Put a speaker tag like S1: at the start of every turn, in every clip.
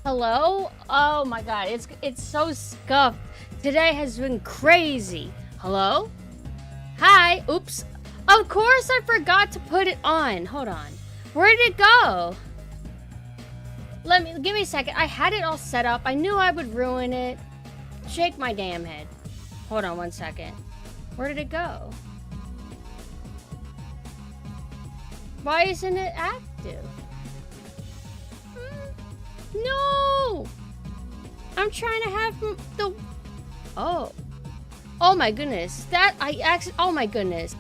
S1: Hello? Oh my god, it's so scuffed. Today has been crazy. Hello? Hi. Oops. Of course I forgot to put it on. Hold on. Where did it go? Give me a second. I had it all set up. I knew I would ruin it. Shake my damn head. Hold on 1 second. Where did it go? Why isn't it active? No! I'm trying to have the... Oh. Oh my goodness. That, oh my goodness.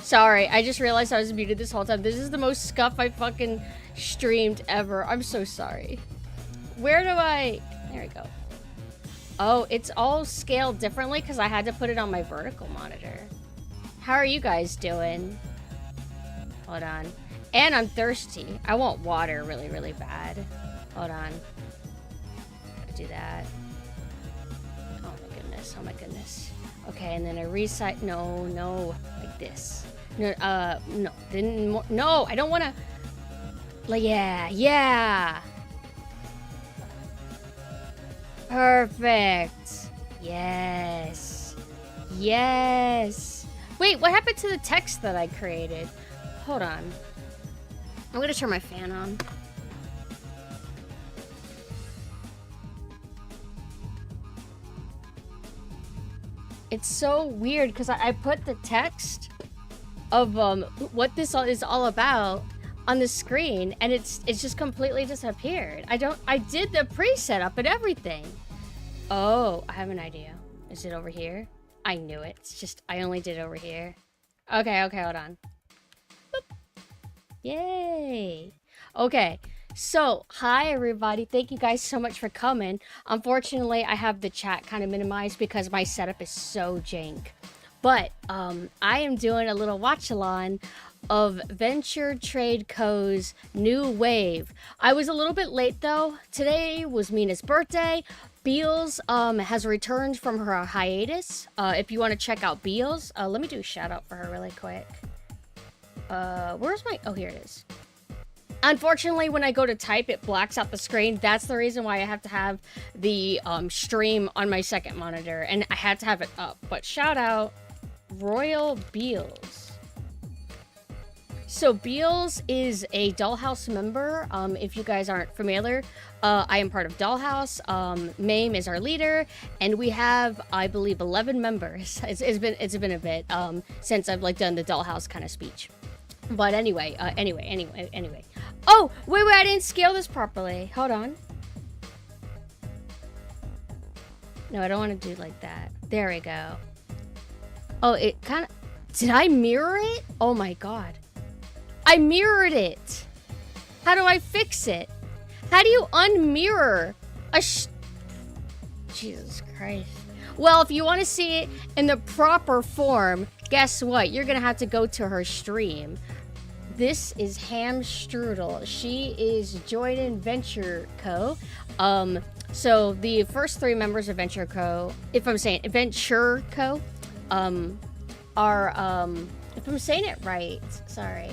S1: Sorry, I just realized I was muted this whole time. This is the most scuff I fucking streamed ever. I'm so sorry. Where do I... There we go. Oh, it's all scaled differently because I had to put it on my vertical monitor. How are you guys doing? Hold on. And I'm thirsty. I want water really, really bad. Hold on. I do that. Oh my goodness. Oh my goodness. Okay, and then I reset. No, no. Like this. No, no. Then no, I don't want to. Like, yeah. Perfect. Yes. Yes. Wait, what happened to the text that I created? Hold on. I'm gonna turn my fan on. It's so weird because I put the text of what this is all about on the screen and it's just completely disappeared. I did the pre-setup and everything. Oh, I have an idea. Is it over here? I knew it. It's just I only did it over here. Okay, hold on. Boop. Yay. Okay. So, hi everybody. Thank you guys so much for coming. Unfortunately, I have the chat kind of minimized because my setup is so jank. But I am doing a little watch-along of Venture Trade Co.'s new wave. I was a little bit late though. Today was Mina's birthday. Beals has returned from her hiatus. If you want to check out Beals, let me do a shout out for her really quick. Where's my... Oh, here it is. Unfortunately, when I go to type, it blacks out the screen. That's the reason why I have to have the stream on my second monitor, and I had to have it up. But shout out Royal Beals. So Beals is a Dollhouse member. If you guys aren't familiar, I am part of Dollhouse. Mame is our leader, and we have, I believe, 11 members. It's been a bit since I've done the Dollhouse kind of speech. But anyway. Oh, wait, I didn't scale this properly. Hold on. No, I don't want to do like that. There we go. Oh, it kind of... Did I mirror it? Oh my god. I mirrored it. How do I fix it? How do you unmirror a Jesus Christ. Well, if you want to see it in the proper form, guess what? You're going to have to go to her stream. This is Ham Strudel. She is joining Venture Co. So the first three members of Venture Co., if I'm saying Venture Co., are, if I'm saying it right, sorry.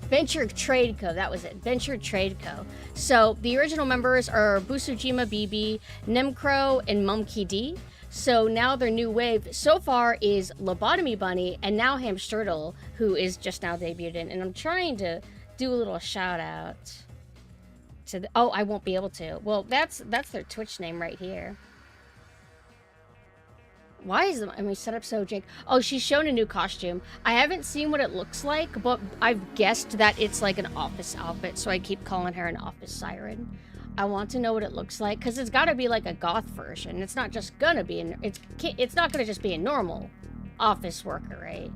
S1: Venture Trade Co., that was it. Venture Trade Co. So the original members are Busujima BB, Nemcro, and Mumkey D. So now their new wave so far is Lobotomy Bunny and now Hamstrudel, who is just now debuted in. And I'm trying to do a little shout out to the, oh, I won't be able to. Well, that's their Twitch name right here. Why is my setup so jank? Oh, she's shown a new costume. I haven't seen what it looks like, but I've guessed that it's like an office outfit, so I keep calling her an office siren. I want to know what it looks like, because it's got to be like a goth version. It's not just gonna be, it's not gonna just be a normal office worker, right?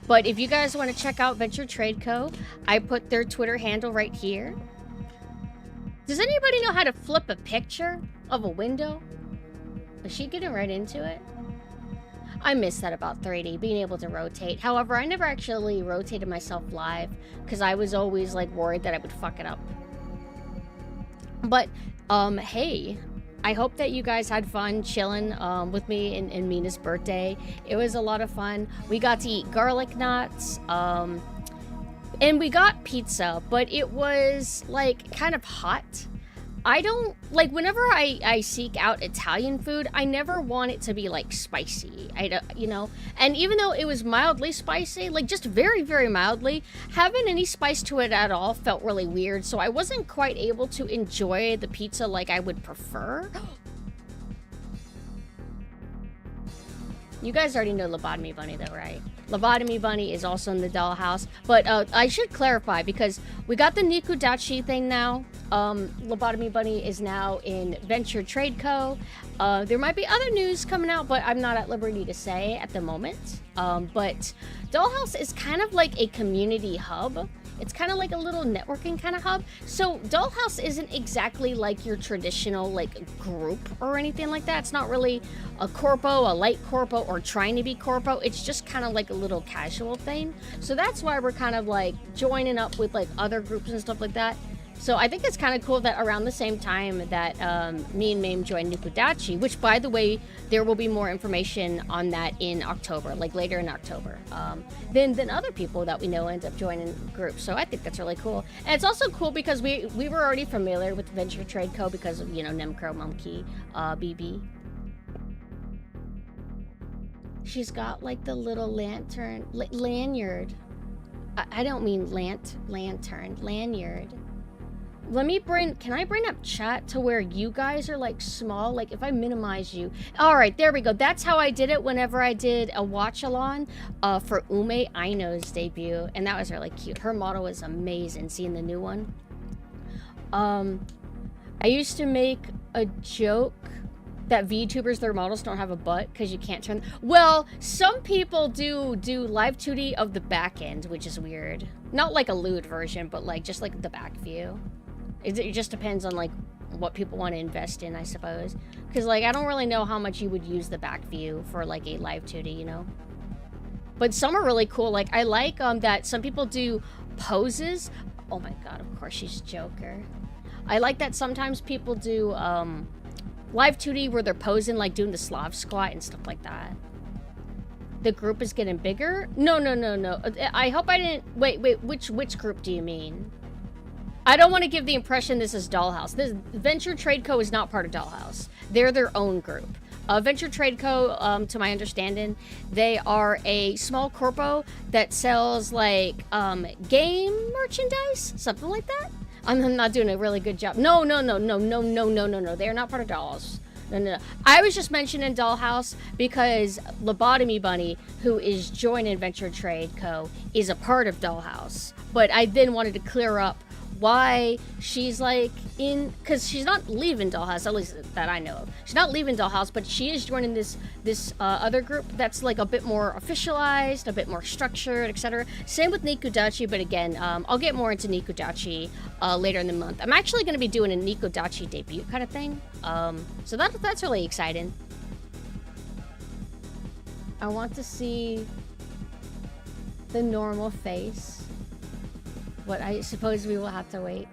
S1: But if you guys want to check out Venture Trade Co., I put their Twitter handle right here. Does anybody know how to flip a picture of a window? Is she getting right into it? I miss that about 3D, being able to rotate. However, I never actually rotated myself live because I was always like worried that I would fuck it up. But, hey, I hope that you guys had fun chilling with me in Mina's birthday. It was a lot of fun. We got to eat garlic knots, and we got pizza, but it was like kind of hot. I don't like, whenever I seek out Italian food, I never want it to be like spicy. I don't, you know, and even though it was mildly spicy, like just very, very mildly, having any spice to it at all felt really weird. So I wasn't quite able to enjoy the pizza like I would prefer. You guys already know Lobotomy Bunny though, right? Lobotomy Bunny is also in the dollhouse, but I should clarify because we got the Nikudachi thing now. Lobotomy Bunny is now in Venture Trade Co. There might be other news coming out, but I'm not at liberty to say at the moment. But Dollhouse is kind of like a community hub. It's kind of like a little networking kind of hub. So Dollhouse isn't exactly like your traditional like group or anything like that. It's not really a corpo, a light corpo, or trying to be corpo. It's just kind of like a little casual thing. So that's why we're kind of like joining up with like other groups and stuff like that. So I think it's kind of cool that around the same time that me and Mame joined Nikudachi, which by the way, there will be more information on that in October, like later in October. Then other people that we know end up joining groups. So I think that's really cool. And it's also cool because we were already familiar with Venture Trade Co. because of, you know, Nemcro Monkey, BB. She's got like the little lantern, lanyard. I don't mean lantern, lanyard. Can I bring up chat to where you guys are like small? Like if I minimize you. All right, there we go. That's how I did it whenever I did a watch-along for Ume Aino's debut. And that was really cute. Her model was amazing, seeing the new one. I used to make a joke that VTubers, their models don't have a butt because you can't turn. Well, some people do live 2D of the back end, which is weird. Not like a lewd version, but like just like the back view. It just depends on like what people want to invest in, I suppose. Because like I don't really know how much you would use the back view for like a live 2D, you know. But some are really cool. Like I like that some people do poses. Oh my god, of course she's Joker. I like that sometimes people do live 2D where they're posing, like doing the Slav squat and stuff like that. The group is getting bigger? No. I hope I didn't... Wait, which group do you mean? I don't want to give the impression this is Dollhouse. This Venture Trade Co. is not part of Dollhouse. They're their own group. Venture Trade Co., to my understanding, they are a small corpo that sells, like, game merchandise? Something like that? I'm not doing a really good job. No. They are not part of Dollhouse. No. I was just mentioning Dollhouse because Lobotomy Bunny, who is joining Venture Trade Co., is a part of Dollhouse. But I then wanted to clear up why she's like in, because she's not leaving Dollhouse, at least that I know of. She's not leaving Dollhouse, but she is joining this other group that's like a bit more officialized, a bit more structured, etc. Same with Nikudachi, but again, I'll get more into Nikudachi later in the month. I'm actually going to be doing a Nikudachi debut kind of thing, so that's really exciting. I want to see the normal face. What I suppose we will have to wait.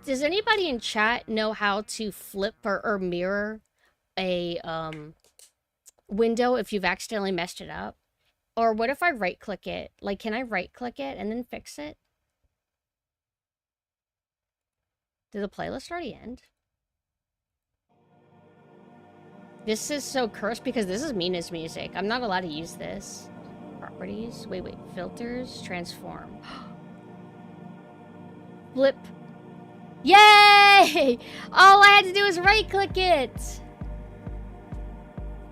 S1: Does anybody in chat know how to flip or mirror a window if you've accidentally messed it up? Or what if I right click it? Like, can I right click it and then fix it? Did the playlist already end? This is so cursed because this is Mina's music. I'm not allowed to use this. Properties. Wait. Filters. Transform. Flip. Yay! All I had to do was right-click it.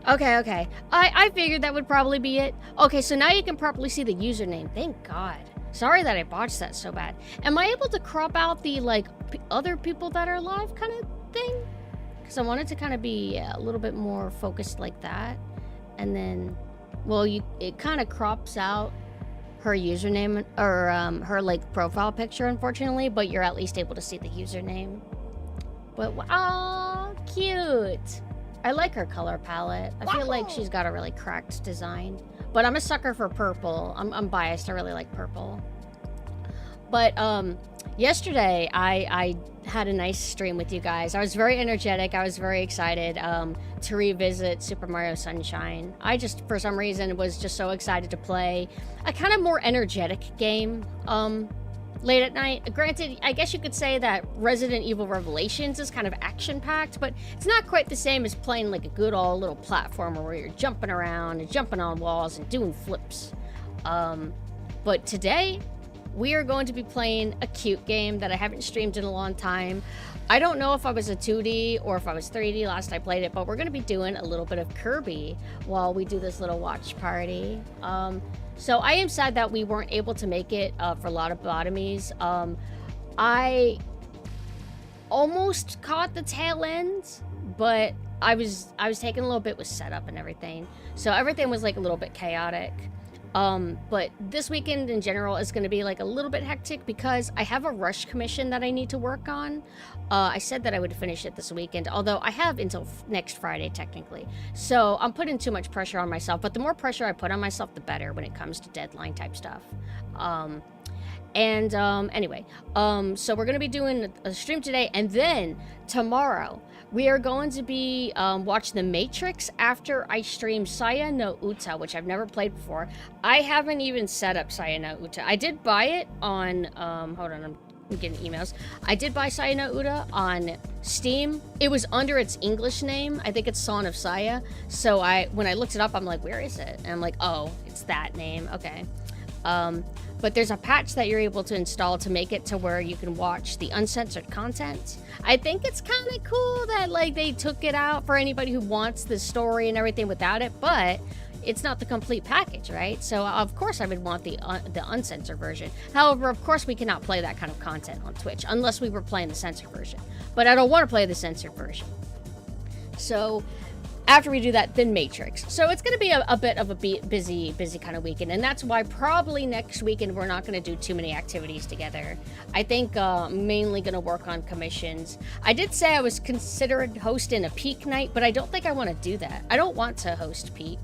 S1: Okay. I figured that would probably be it. Okay, so now you can properly see the username. Thank God. Sorry that I botched that so bad. Am I able to crop out the, like, other people that are live kind of thing? Because I wanted to kind of be a little bit more focused like that. And then, well, it kind of crops out her username or her like profile picture, unfortunately, but you're at least able to see the username. But oh, cute. I like her color palette. I feel like she's got a really cracked design. But I'm a sucker for purple. I'm biased. I really like purple. But yesterday I had a nice stream with you guys. I was very energetic. I was very excited to revisit Super Mario Sunshine. I just, for some reason, was just so excited to play a kind of more energetic game late at night. Granted, I guess you could say that Resident Evil Revelations is kind of action-packed, but it's not quite the same as playing like a good old little platformer where you're jumping around and jumping on walls and doing flips. But today, we are going to be playing a cute game that I haven't streamed in a long time. I don't know if I was a 2D or if I was 3D last I played it, but we're going to be doing a little bit of Kirby while we do this little watch party. So I am sad that we weren't able to make it for lobotomies. I almost caught the tail end, but I was taking a little bit with setup and everything. So everything was like a little bit chaotic. But this weekend in general is going to be like a little bit hectic because I have a rush commission that I need to work on. I said that I would finish it this weekend, although I have until next Friday technically. So I'm putting too much pressure on myself, but the more pressure I put on myself, the better when it comes to deadline type stuff. Anyway, so we're going to be doing a stream today, and then tomorrow we are going to be watching The Matrix after I stream Saya no Uta, which I've never played before. I haven't even set up Saya no Uta. I did buy it on, hold on, I'm getting emails. I did buy Saya no Uta on Steam. It was under its English name. I think it's Song of Saya. So when I looked it up, I'm like, where is it? And I'm like, oh, it's that name. Okay. But there's a patch that you're able to install to make it to where you can watch the uncensored content. I think it's kind of cool that like they took it out for anybody who wants the story and everything without it, but it's not the complete package, right? So of course I would want the uncensored version. However, of course we cannot play that kind of content on Twitch unless we were playing the censored version. But I don't want to play the censored version. So after we do that, then Matrix. So it's going to be a bit of a busy kind of weekend. And that's why probably next weekend we're not going to do too many activities together. I think mainly going to work on commissions. I did say I was considering hosting a Peak night, but I don't think I want to do that. I don't want to host Peak.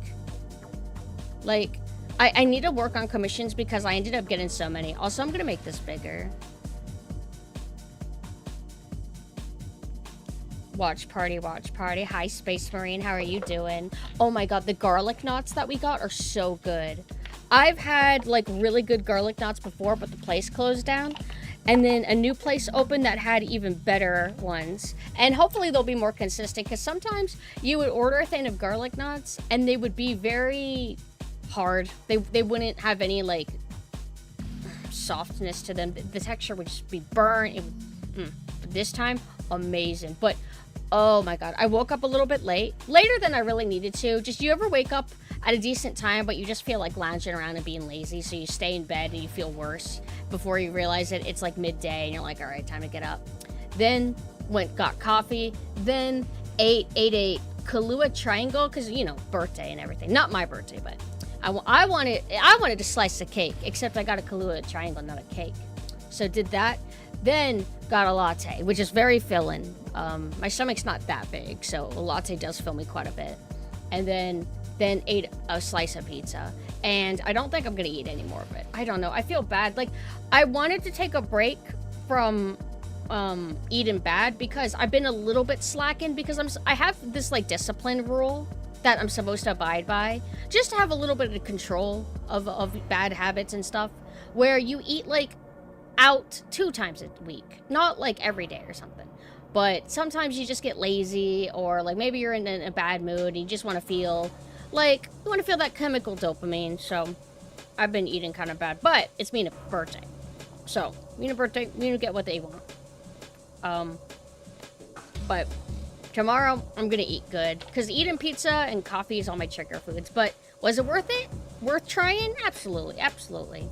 S1: Like, I need to work on commissions because I ended up getting so many. Also, I'm going to make this bigger. Watch party. Hi, Space Marine. How are you doing? Oh my god, the garlic knots that we got are so good. I've had like really good garlic knots before, but the place closed down. And then a new place opened that had even better ones. And hopefully they'll be more consistent because sometimes you would order a thing of garlic knots and they would be very hard. They wouldn't have any like softness to them. The texture would just be burnt. But this time, amazing. But oh my god, I woke up a little bit late. Later than I really needed to. Just, you ever wake up at a decent time, but you just feel like lounging around and being lazy, so you stay in bed and you feel worse before you realize it. It's like midday and you're like, alright, time to get up. Then got coffee, then ate a Kahlua triangle, because, you know, birthday and everything. Not my birthday, but I wanted to slice a cake, except I got a Kahlua triangle, not a cake. So did that. Then got a latte, which is very filling. My stomach's not that big, so a latte does fill me quite a bit. And then ate a slice of pizza. And I don't think I'm gonna eat any more of it. I don't know. I feel bad. Like, I wanted to take a break from eating bad because I've been a little bit slacking because I have this like discipline rule that I'm supposed to abide by, just to have a little bit of control of bad habits and stuff, where you eat like out 2 times a week, not like every day or something. But sometimes you just get lazy, or like maybe you're in a bad mood and you just want to feel like, you want to feel that chemical dopamine. So I've been eating kind of bad, but it's Mina's birthday. So Mina's birthday, Mina get what they want. But tomorrow I'm gonna eat good, because eating pizza and coffee is all my trigger foods. But was it worth it? Worth trying? Absolutely, absolutely.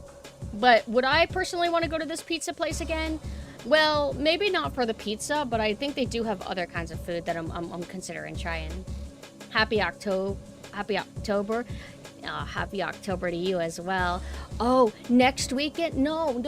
S1: But would I personally want to go to this pizza place again? Well, maybe not for the pizza, but I think they do have other kinds of food that I'm considering trying. Happy October. happy October to you as well. Oh, next weekend? No.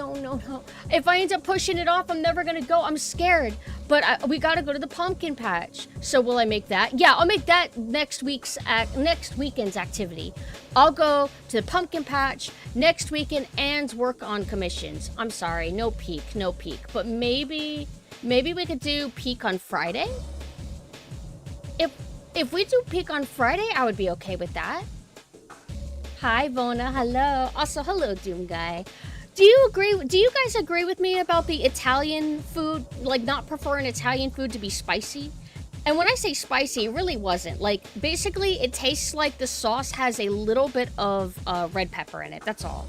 S1: If I end up pushing it off, I'm never gonna go. I'm scared. But we gotta go to the pumpkin patch. So will I make that? Yeah, I'll make that next weekend's activity. I'll go to the pumpkin patch next weekend and work on commissions. I'm sorry, no peak. But maybe we could do peak on Friday? If we do peak on Friday, I would be okay with that. Hi, Vona. Hello. Also, hello, Doom Guy. Do you guys agree with me about the Italian food, like not preferring Italian food to be spicy? And when I say spicy, it really wasn't. Like, basically, it tastes like the sauce has a little bit of red pepper in it. That's all.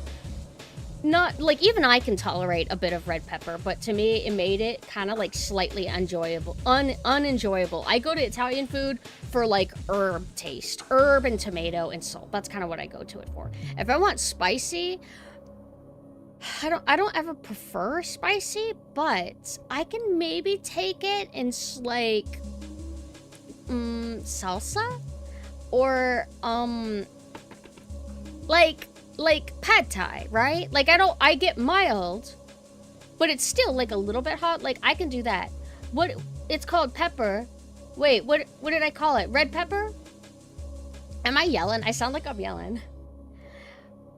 S1: Not, like, even I can tolerate a bit of red pepper, but to me, it made it kind of, like, slightly unenjoyable. I go to Italian food for, like, herb taste. Herb and tomato and salt. That's kind of what I go to it for. If I want spicy, I don't ever prefer spicy, but I can maybe take it in, like, salsa? Or, like pad thai, right? Like I get mild, but it's still like a little bit hot. Like I can do that. It's called pepper. Wait, what did I call it? Red pepper? Am I yelling? I sound like I'm yelling.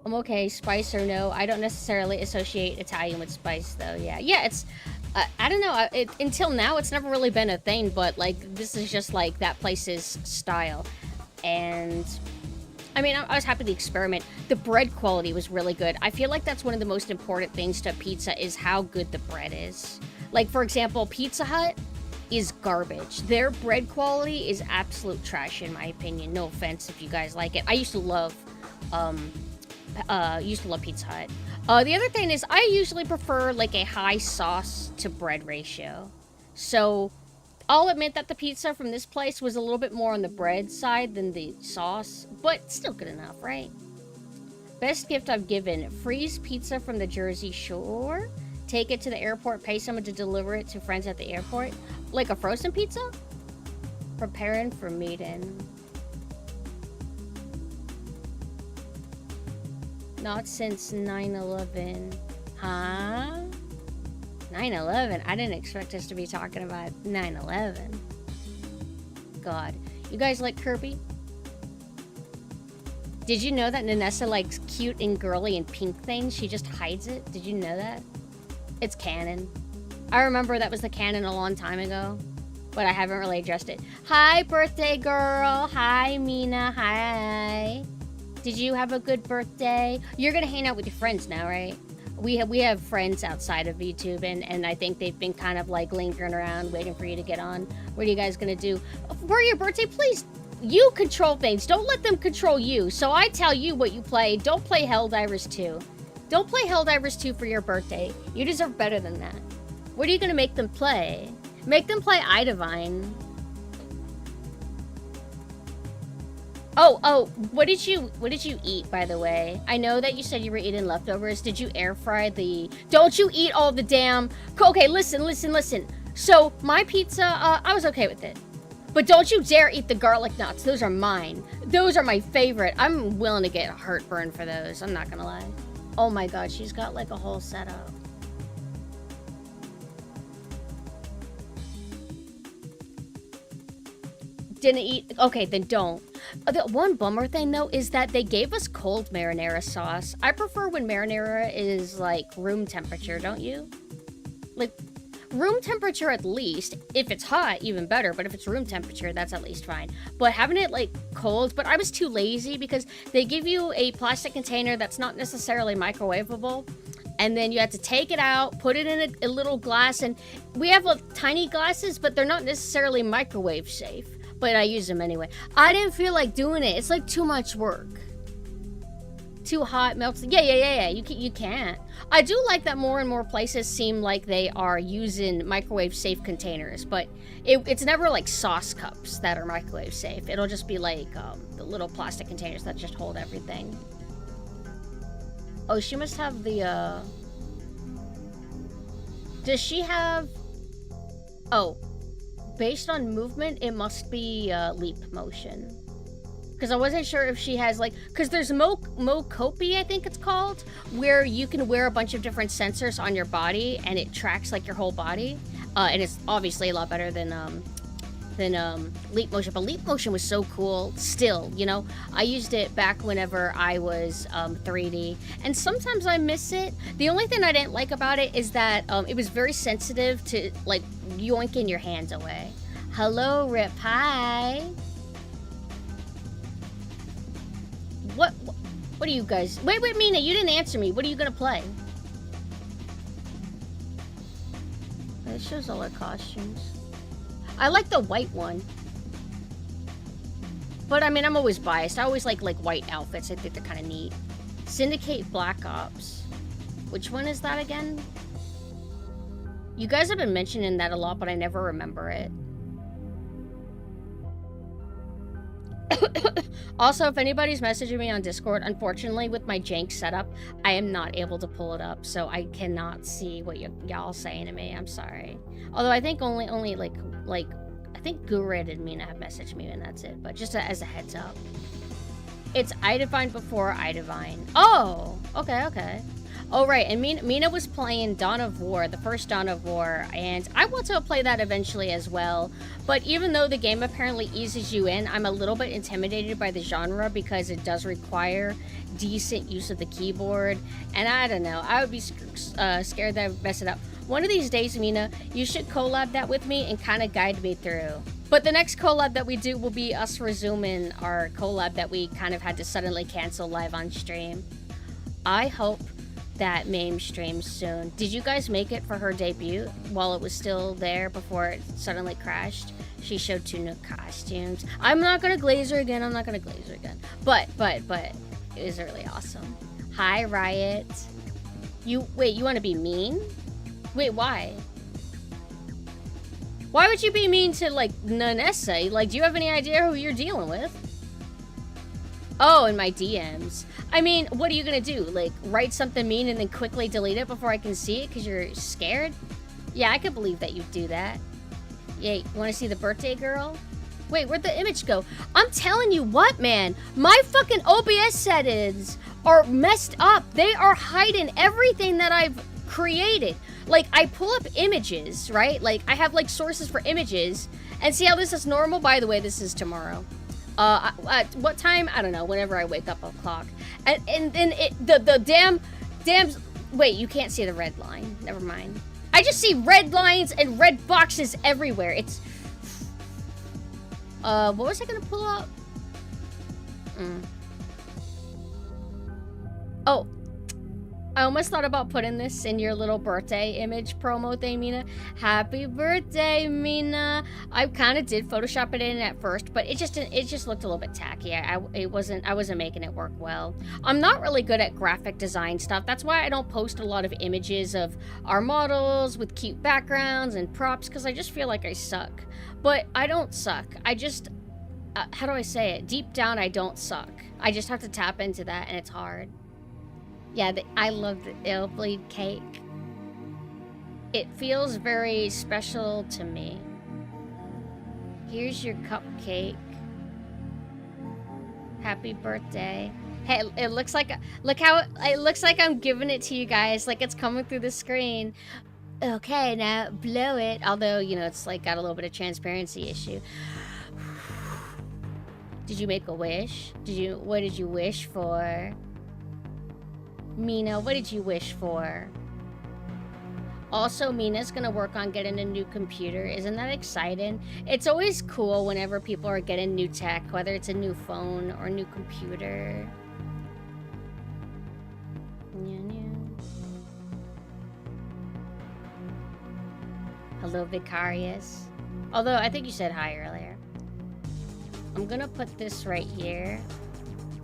S1: I'm okay, spice or no. I don't necessarily associate Italian with spice though. Yeah, it's, I don't know. Until now, it's never really been a thing, but like this is just like that place's style. And I mean, I was happy to experiment. The bread quality was really good. I feel like that's one of the most important things to pizza is how good the bread is. Like, for example, Pizza Hut is garbage. Their bread quality is absolute trash, in my opinion. No offense if you guys like it. I used to love Pizza Hut. The other thing is I usually prefer, like, a high sauce to bread ratio. So I'll admit that the pizza from this place was a little bit more on the bread side than the sauce, but still good enough, right? Best gift I've given: freeze pizza from the Jersey Shore, take it to the airport, pay someone to deliver it to friends at the airport. Like a frozen pizza? Preparing for meeting. Not since 9/11. Huh? 9/11? I didn't expect us to be talking about 9/11. God. You guys like Kirby? Did you know that Nanessa likes cute and girly and pink things? She just hides it. Did you know that? It's canon. I remember that was the canon a long time ago, but I haven't really addressed it. Hi, birthday girl. Hi, Mina. Hi. Did you have a good birthday? You're gonna hang out with your friends now, right? We have friends outside of YouTube, and I think they've been kind of like lingering around, waiting for you to get on. What are you guys gonna do for your birthday? Please, you control things. Don't let them control you. So I tell you what you play. Don't play Helldivers 2. Don't play Helldivers 2 for your birthday. You deserve better than that. What are you gonna make them play? Make them play iDivine. Oh, what did you eat, by the way? I know that you said you were eating leftovers. Did you air fry the... Don't you eat all the damn... Okay, listen. So, my pizza, I was okay with it. But don't you dare eat the garlic nuts. Those are mine. Those are my favorite. I'm willing to get heartburn for those. I'm not gonna lie. Oh my god, she's got like a whole setup. Didn't eat... Okay, then don't. The one bummer thing, though, is that they gave us cold marinara sauce. I prefer when marinara is, like, room temperature, don't you? Like, room temperature at least. If it's hot, even better, but if it's room temperature, that's at least fine. But having it, like, cold, but I was too lazy because they give you a plastic container that's not necessarily microwavable, and then you have to take it out, put it in a little glass, and we have, tiny glasses, but they're not necessarily microwave safe. But I use them anyway. I didn't feel like doing it. It's like too much work. Too hot, melts. Yeah. You can't. I do like that more and more places seem like they are using microwave safe containers, but it's never like sauce cups that are microwave safe. It'll just be like the little plastic containers that just hold everything. Oh, she must have the does she have... Oh. Based on movement, it must be leap motion. because I wasn't sure if she has like, because there's Mocopi, I think it's called, where you can wear a bunch of different sensors on your body and it tracks like your whole body, and it's obviously a lot better than Leap Motion. But Leap Motion was so cool. Still, you know, I used it back whenever I was 3D, and sometimes I miss it. The only thing I didn't like about it is that it was very sensitive to like yoinking your hands away. Hello, Rip. Hi. What are you guys? Wait, Mina, you didn't answer me. What are you gonna play? It shows all our costumes. I like the white one. But I mean, I'm always biased. I always like white outfits. I think they're kind of neat. Syndicate Black Ops. Which one is that again? You guys have been mentioning that a lot, but I never remember it. Also, if anybody's messaging me on Discord, unfortunately, with my jank setup, I am not able to pull it up, so I cannot see what y'all saying to me. I'm sorry. Although I think only like I think Gurid and Mina have messaged me, and that's it. But just as a heads up, it's iDivine before iDivine. Oh, okay. Oh, right, and Mina was playing Dawn of War, the first Dawn of War, and I want to play that eventually as well. But even though the game apparently eases you in, I'm a little bit intimidated by the genre because it does require decent use of the keyboard. And I don't know, I would be scared that I would mess it up. One of these days, Mina, you should collab that with me and kind of guide me through. But the next collab that we do will be us resuming our collab that we kind of had to suddenly cancel live on stream. I hope that Mame streams soon. Did you guys make it for her debut while it was still there before it suddenly crashed? She showed 2 new costumes. I'm not gonna glaze her again. But it was really awesome. Hi, Riot. You want to be mean? Wait, why? Why would you be mean to like Nanessa? Like, do you have any idea who you're dealing with? Oh, in my DMs. I mean, what are you gonna do? Like, write something mean and then quickly delete it before I can see it because you're scared? Yeah, I could believe that you'd do that. Yeah, you wanna see the birthday girl? Wait, where'd the image go? I'm telling you what, man. My fucking OBS settings are messed up. They are hiding everything that I've created. Like, I pull up images, right? Like, I have, like, sources for images. And see how this is normal? By the way, this is tomorrow. At what time? I don't know, whenever I wake up o'clock. And then the damn, wait, you can't see the red line. Never mind. I just see red lines and red boxes everywhere. It's, what was I gonna pull up? Oh, I almost thought about putting this in your little birthday image promo thing, Mina. Happy birthday, Mina. I kind of did Photoshop it in at first, but it just looked a little bit tacky. I wasn't making it work well. I'm not really good at graphic design stuff. That's why I don't post a lot of images of our models with cute backgrounds and props, because I just feel like I suck. But I don't suck. I just, how do I say it? Deep down, I don't suck. I just have to tap into that, and it's hard. Yeah, I love the ill bleed cake. It feels very special to me. Here's your cupcake. Happy birthday. Hey, it looks like, look how, it looks like I'm giving it to you guys, like it's coming through the screen. Okay, now blow it. Although, you know, it's like got a little bit of transparency issue. Did you make a wish? What did you wish for? Mina, what did you wish for? Also, Mina's gonna work on getting a new computer. Isn't that exciting? It's always cool whenever people are getting new tech, whether it's a new phone or a new computer. Hello, Vicarious. Although, I think you said hi earlier. I'm gonna put this right here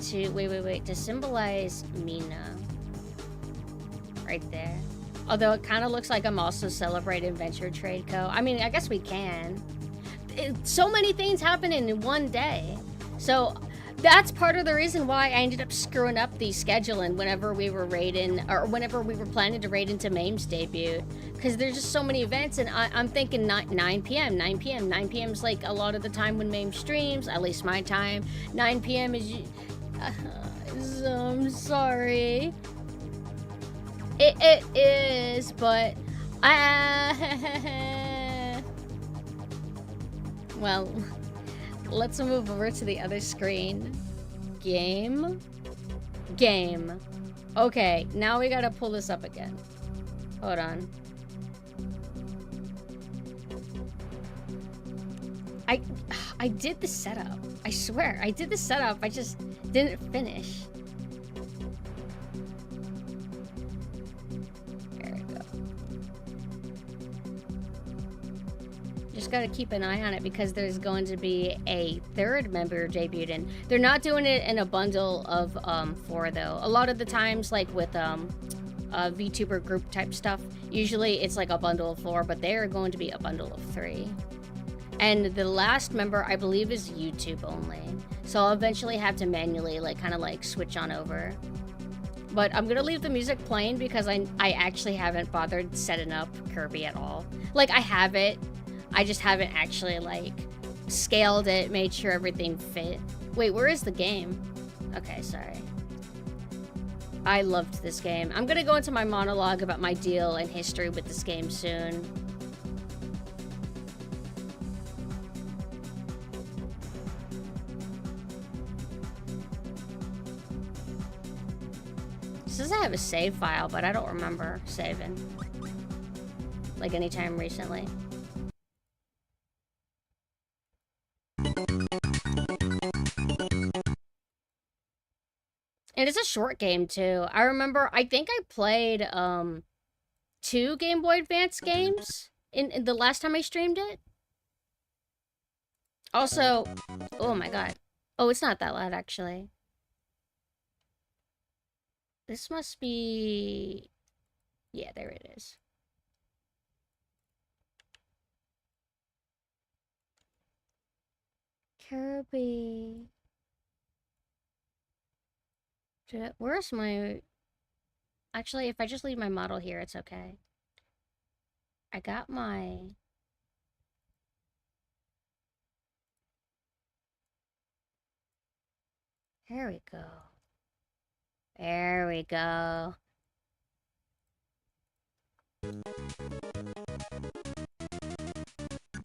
S1: to, wait, to symbolize Mina. Right there. Although it kind of looks like I'm also celebrating Venture Trade Co. I mean, I guess we can. So many things happen in one day. So That's part of the reason why I ended up screwing up the scheduling whenever we were raiding, or whenever we were planning to raid into MAME's debut. Because there's just so many events, and I'm thinking 9 p.m., 9 p.m. 9 p.m. is like a lot of the time when MAME streams, at least my time. 9 p.m. is... so I'm sorry. It is, but... well... Let's move over to the other screen. Game. Okay, now we gotta pull this up again. Hold on. I did the setup. I swear, I did the setup. I just didn't finish. Just gotta keep an eye on it because there's going to be a third member debuted in. They're not doing it in a bundle of 4 though. A lot of the times, like with VTuber group type stuff, usually it's like a bundle of 4, but they're going to be a bundle of 3. And the last member, I believe, is YouTube only. So I'll eventually have to manually kind of switch on over. But I'm gonna leave the music playing because I actually haven't bothered setting up Kirby at all. Like, I have it. I just haven't actually, scaled it, made sure everything fit. Wait, where is the game? Okay, sorry. I loved this game. I'm gonna go into my monologue about my deal and history with this game soon. It says I have a save file, but I don't remember saving. Anytime recently. And it's a short game, too. I remember, I think I played, 2 Game Boy Advance games in the last time I streamed it. Also, oh my god. Oh, it's not that loud, actually. This must be... Yeah, there it is. Kirby... Where's my... Actually, if I just leave my model here, it's okay. I got my... There we go. There we go.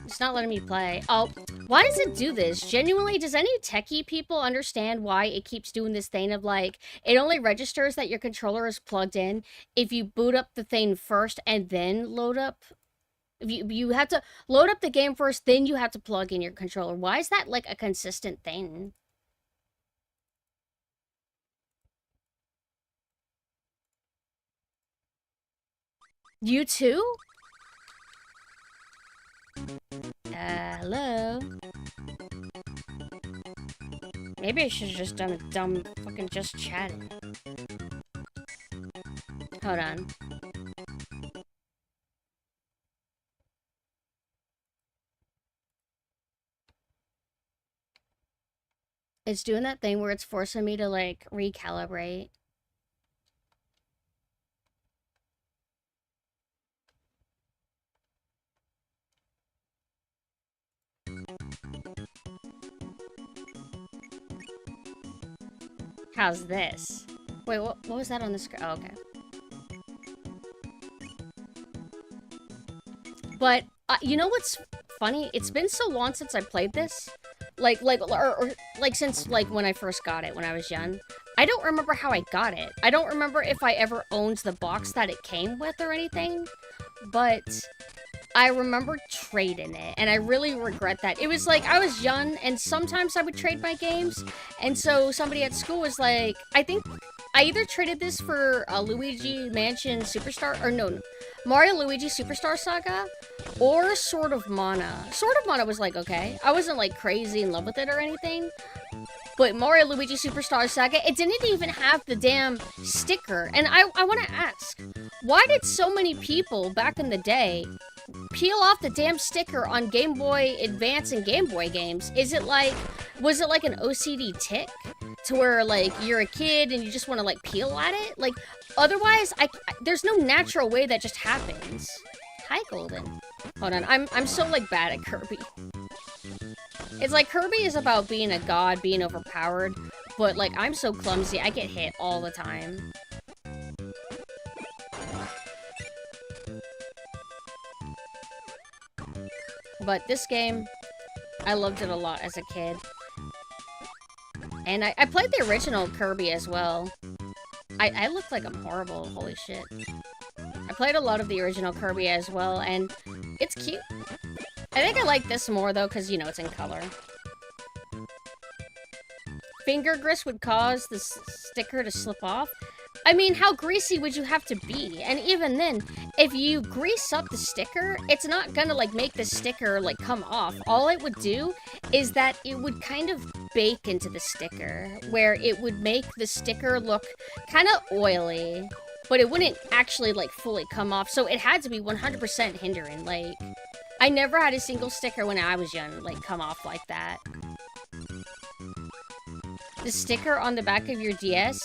S1: It's not letting me play. Oh, why does it do this? Genuinely, does any techie people understand why it keeps doing this thing of it only registers that your controller is plugged in if you boot up the thing first and then load up? If you have to load up the game first, then you have to plug in your controller. Why is that a consistent thing? You too? Hello? Maybe I should have just done a dumb fucking just chatting. Hold on. It's doing that thing where it's forcing me to recalibrate. How's this? Wait, what was that on the screen? Oh, okay. But, you know what's funny? It's been so long since I played this. Since, when I first got it when I was young. I don't remember how I got it. I don't remember if I ever owned the box that it came with or anything. But... I remember trading it, and I really regret that. It was I was young, and sometimes I would trade my games, and so somebody at school was I think I either traded this for Luigi Mansion Superstar, or no, Mario Luigi Superstar Saga, or Sword of Mana. Sword of Mana was okay. I wasn't crazy in love with it or anything, but Mario Luigi Superstar Saga, it didn't even have the damn sticker, and I want to ask, why did so many people back in the day peel off the damn sticker on Game Boy Advance and Game Boy games? Was it like an OCD tick? To where, like, you're a kid and you just want to, like, peel at it? Like, otherwise, there's no natural way that just happens. Hi, Golden. Hold on, I'm so, like, bad at Kirby. It's like, Kirby is about being a god, being overpowered, but, like, I'm so clumsy, I get hit all the time. But this game, I loved it a lot as a kid. And I played the original Kirby as well. I look like I'm horrible, holy shit. I played a lot of the original Kirby as well, and it's cute. I think I like this more, though, because, you know, it's in color. Finger grease would cause the sticker to slip off. I mean, how greasy would you have to be? And even then, if you grease up the sticker, it's not gonna, like, make the sticker, like, come off. All it would do is that it would kind of bake into the sticker, where it would make the sticker look kind of oily, but it wouldn't actually, like, fully come off. So it had to be 100% hindering. Like, I never had a single sticker when I was young, like, come off like that. The sticker on the back of your DS,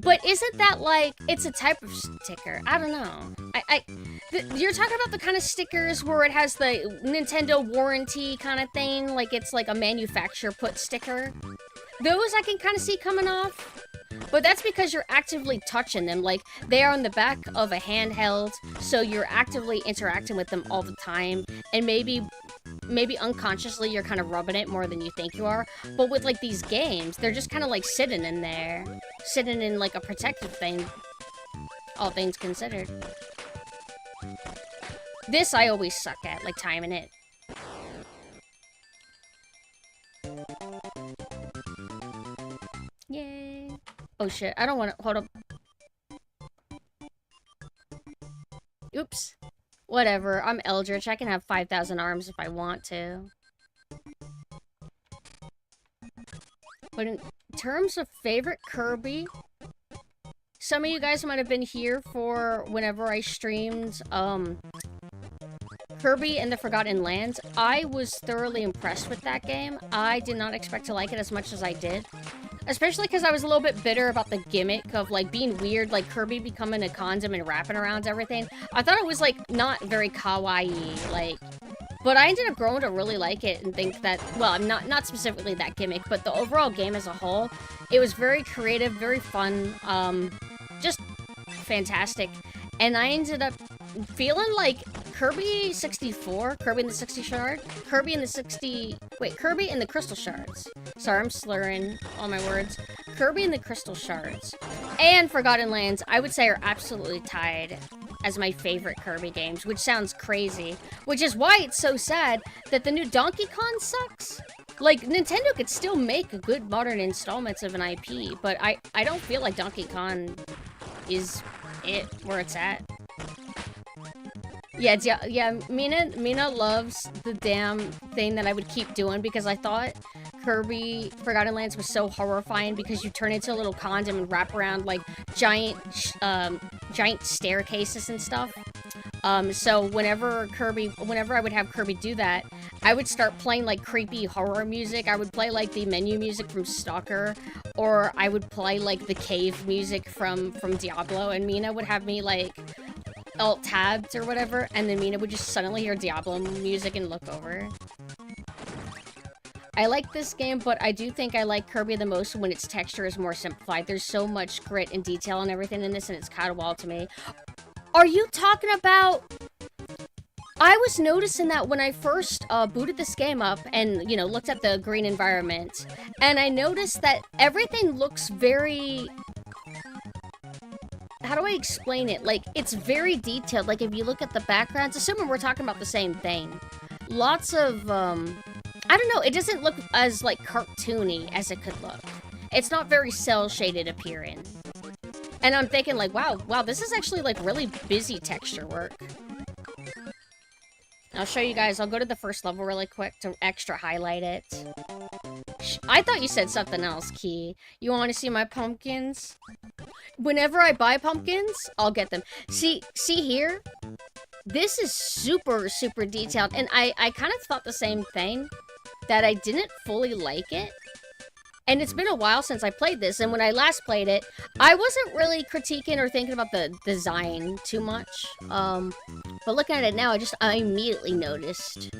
S1: but isn't that like, it's a type of sticker? I don't know. You're talking about the kind of stickers where it has the Nintendo warranty kind of thing, like it's like a manufacturer put sticker. Those I can kind of see coming off, but that's because you're actively touching them. Like, they are on the back of a handheld, so you're actively interacting with them all the time, and maybe unconsciously you're kind of rubbing it more than you think you are. But with, like, these games, they're just kind of, like, sitting in there. Sitting in, like, a protective thing. All things considered. This I always suck at, like, timing it. Yay. Oh, shit. I don't want to... Hold up. Oops. Whatever, I'm Eldritch. I can have 5,000 arms if I want to. But in terms of favorite Kirby, some of you guys might have been here for whenever I streamed Kirby and the Forgotten Lands. I was thoroughly impressed with that game. I did not expect to like it as much as I did. Especially because I was a little bit bitter about the gimmick of, like, being weird, like, Kirby becoming a condom and wrapping around everything. I thought it was, like, not very kawaii, like... But I ended up growing to really like it and think that... Well, not specifically that gimmick, but the overall game as a whole, it was very creative, very fun, just fantastic. And I ended up feeling like Kirby 64, Kirby and the 60 Shard, Kirby and the Crystal Shards. Sorry, I'm slurring all my words. Kirby and the Crystal Shards and Forgotten Lands, I would say, are absolutely tied as my favorite Kirby games, which sounds crazy. Which is why it's so sad that the new Donkey Kong sucks. Like, Nintendo could still make good modern installments of an IP, but I don't feel like Donkey Kong is it where it's at. Yeah, Mina loves the damn thing that I would keep doing because I thought Kirby Forgotten Lands was so horrifying because you turn into a little condom and wrap around, like, giant staircases and stuff. So whenever I would have Kirby do that, I would start playing, like, creepy horror music. I would play, like, the menu music from Stalker, or I would play, like, the cave music from Diablo, and Mina would have me, like, alt-tabbed or whatever, and then Mina would just suddenly hear Diablo music and look over. I like this game, but I do think I like Kirby the most when its texture is more simplified. There's so much grit and detail and everything in this, and it's kind of wild to me. Are you talking about... I was noticing that when I first booted this game up and, you know, looked at the green environment, and I noticed that everything looks very... How do I explain it? Like, it's very detailed. Like, if you look at the backgrounds, assuming we're talking about the same thing, lots of, I don't know, it doesn't look as, like, cartoony as it could look. It's not very cel-shaded appearing. And I'm thinking, like, wow, this is actually, like, really busy texture work. I'll show you guys. I'll go to the first level really quick to extra highlight it. I thought you said something else, Key. You want to see my pumpkins? Whenever I buy pumpkins, I'll get them. See here? This is super, super detailed, and I kind of thought the same thing, that I didn't fully like it. And it's been a while since I played this, and when I last played it, I wasn't really critiquing or thinking about the design too much. But looking at it now, I immediately noticed.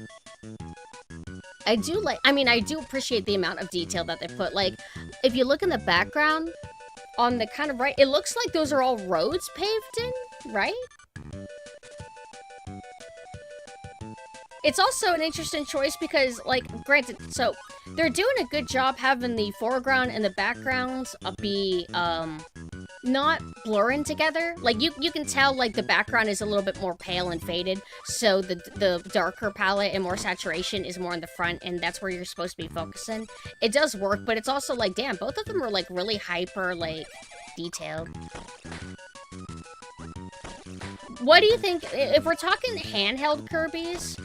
S1: I do appreciate the amount of detail that they put. Like, if you look in the background, on the kind of right, it looks like those are all roads paved in, right? It's also an interesting choice because, like, granted, so they're doing a good job having the foreground and the backgrounds be, not blurring together. Like, you can tell, like, the background is a little bit more pale and faded, so the darker palette and more saturation is more in the front, and that's where you're supposed to be focusing. It does work, but it's also, like, damn, both of them are, like, really hyper, like, detailed. What do you think, if we're talking handheld Kirby's,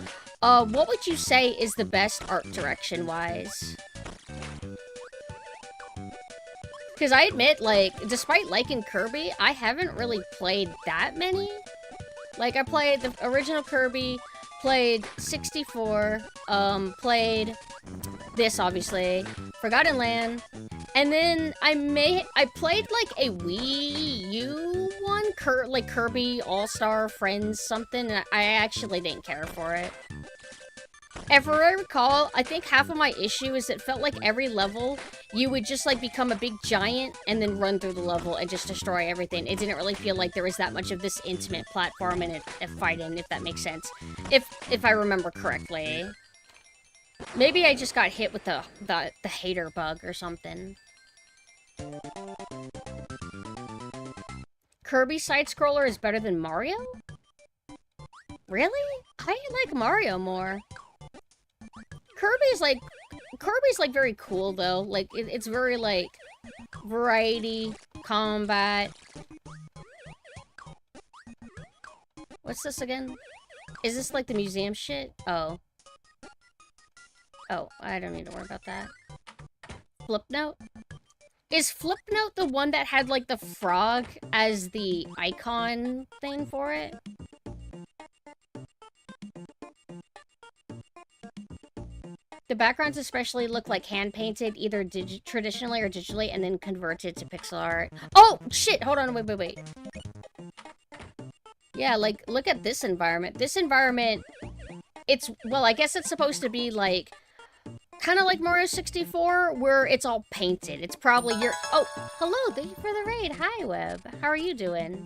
S1: what would you say is the best art direction-wise? Because I admit, like, despite liking Kirby, I haven't really played that many. Like, I played the original Kirby, played 64, played this, obviously, Forgotten Land, and then I played, like, a Wii U one, like Kirby All-Star Friends something, and I actually didn't care for it. If I recall, I think half of my issue is it felt like every level, you would just, like, become a big giant and then run through the level and just destroy everything. It didn't really feel like there was that much of this intimate platform and fighting, if that makes sense. If I remember correctly. Maybe I just got hit with the hater bug or something. Kirby side-scroller is better than Mario? Really? I like Mario more. Kirby's like very cool though. Like it's very like variety, combat. What's this again? Is this like the museum shit? Oh. Oh, I don't need to worry about that. Flipnote? Is Flipnote the one that had like the frog as the icon thing for it? The backgrounds especially look like hand-painted, either traditionally or digitally, and then converted to pixel art. Oh, shit! Hold on, wait. Yeah, like, look at this environment. This environment, well, I guess it's supposed to be, like, kind of like Mario 64, where it's all painted. It's probably your... Oh, hello, thank you for the raid. Hi, Web. How are you doing?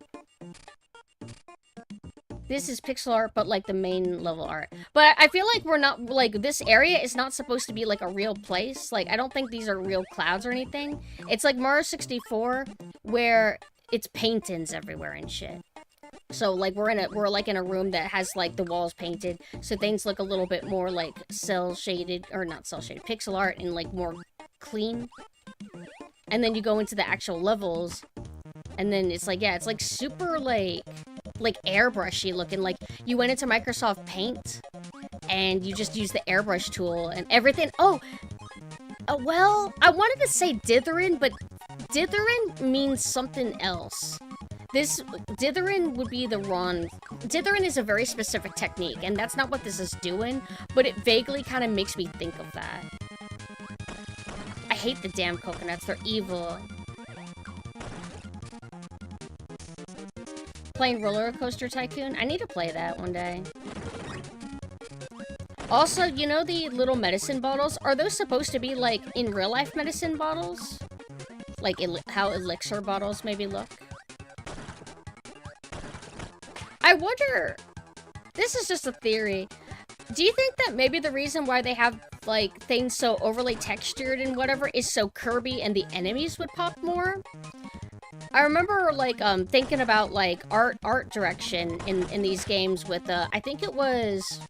S1: This is pixel art, but, like, the main level art. But I feel like we're not, like, this area is not supposed to be, like, a real place. Like, I don't think these are real clouds or anything. It's like Mario 64, where it's paintings everywhere and shit. So, like, we're, like, in a room that has, like, the walls painted, so things look a little bit more, like, cel-shaded, or not cel-shaded, pixel art, and, like, more clean. And then you go into the actual levels, and then it's, like, yeah, it's, like, super, like airbrushy looking. Like, you went into Microsoft Paint, and you just used the airbrush tool, and everything. Oh, well, I wanted to say dithering, but dithering means something else. Dithering would be the wrong... Dithering is a very specific technique, and that's not what this is doing, but it vaguely kind of makes me think of that. I hate the damn coconuts, they're evil. Playing Roller Coaster Tycoon? I need to play that one day. Also, you know the little medicine bottles? Are those supposed to be, like, in real-life medicine bottles? Like, how elixir bottles maybe look? I wonder... This is just a theory. Do you think that maybe the reason why they have, like, things so overly textured and whatever is so Kirby and the enemies would pop more? I remember, like, thinking about, like, art direction in these games with, I think it was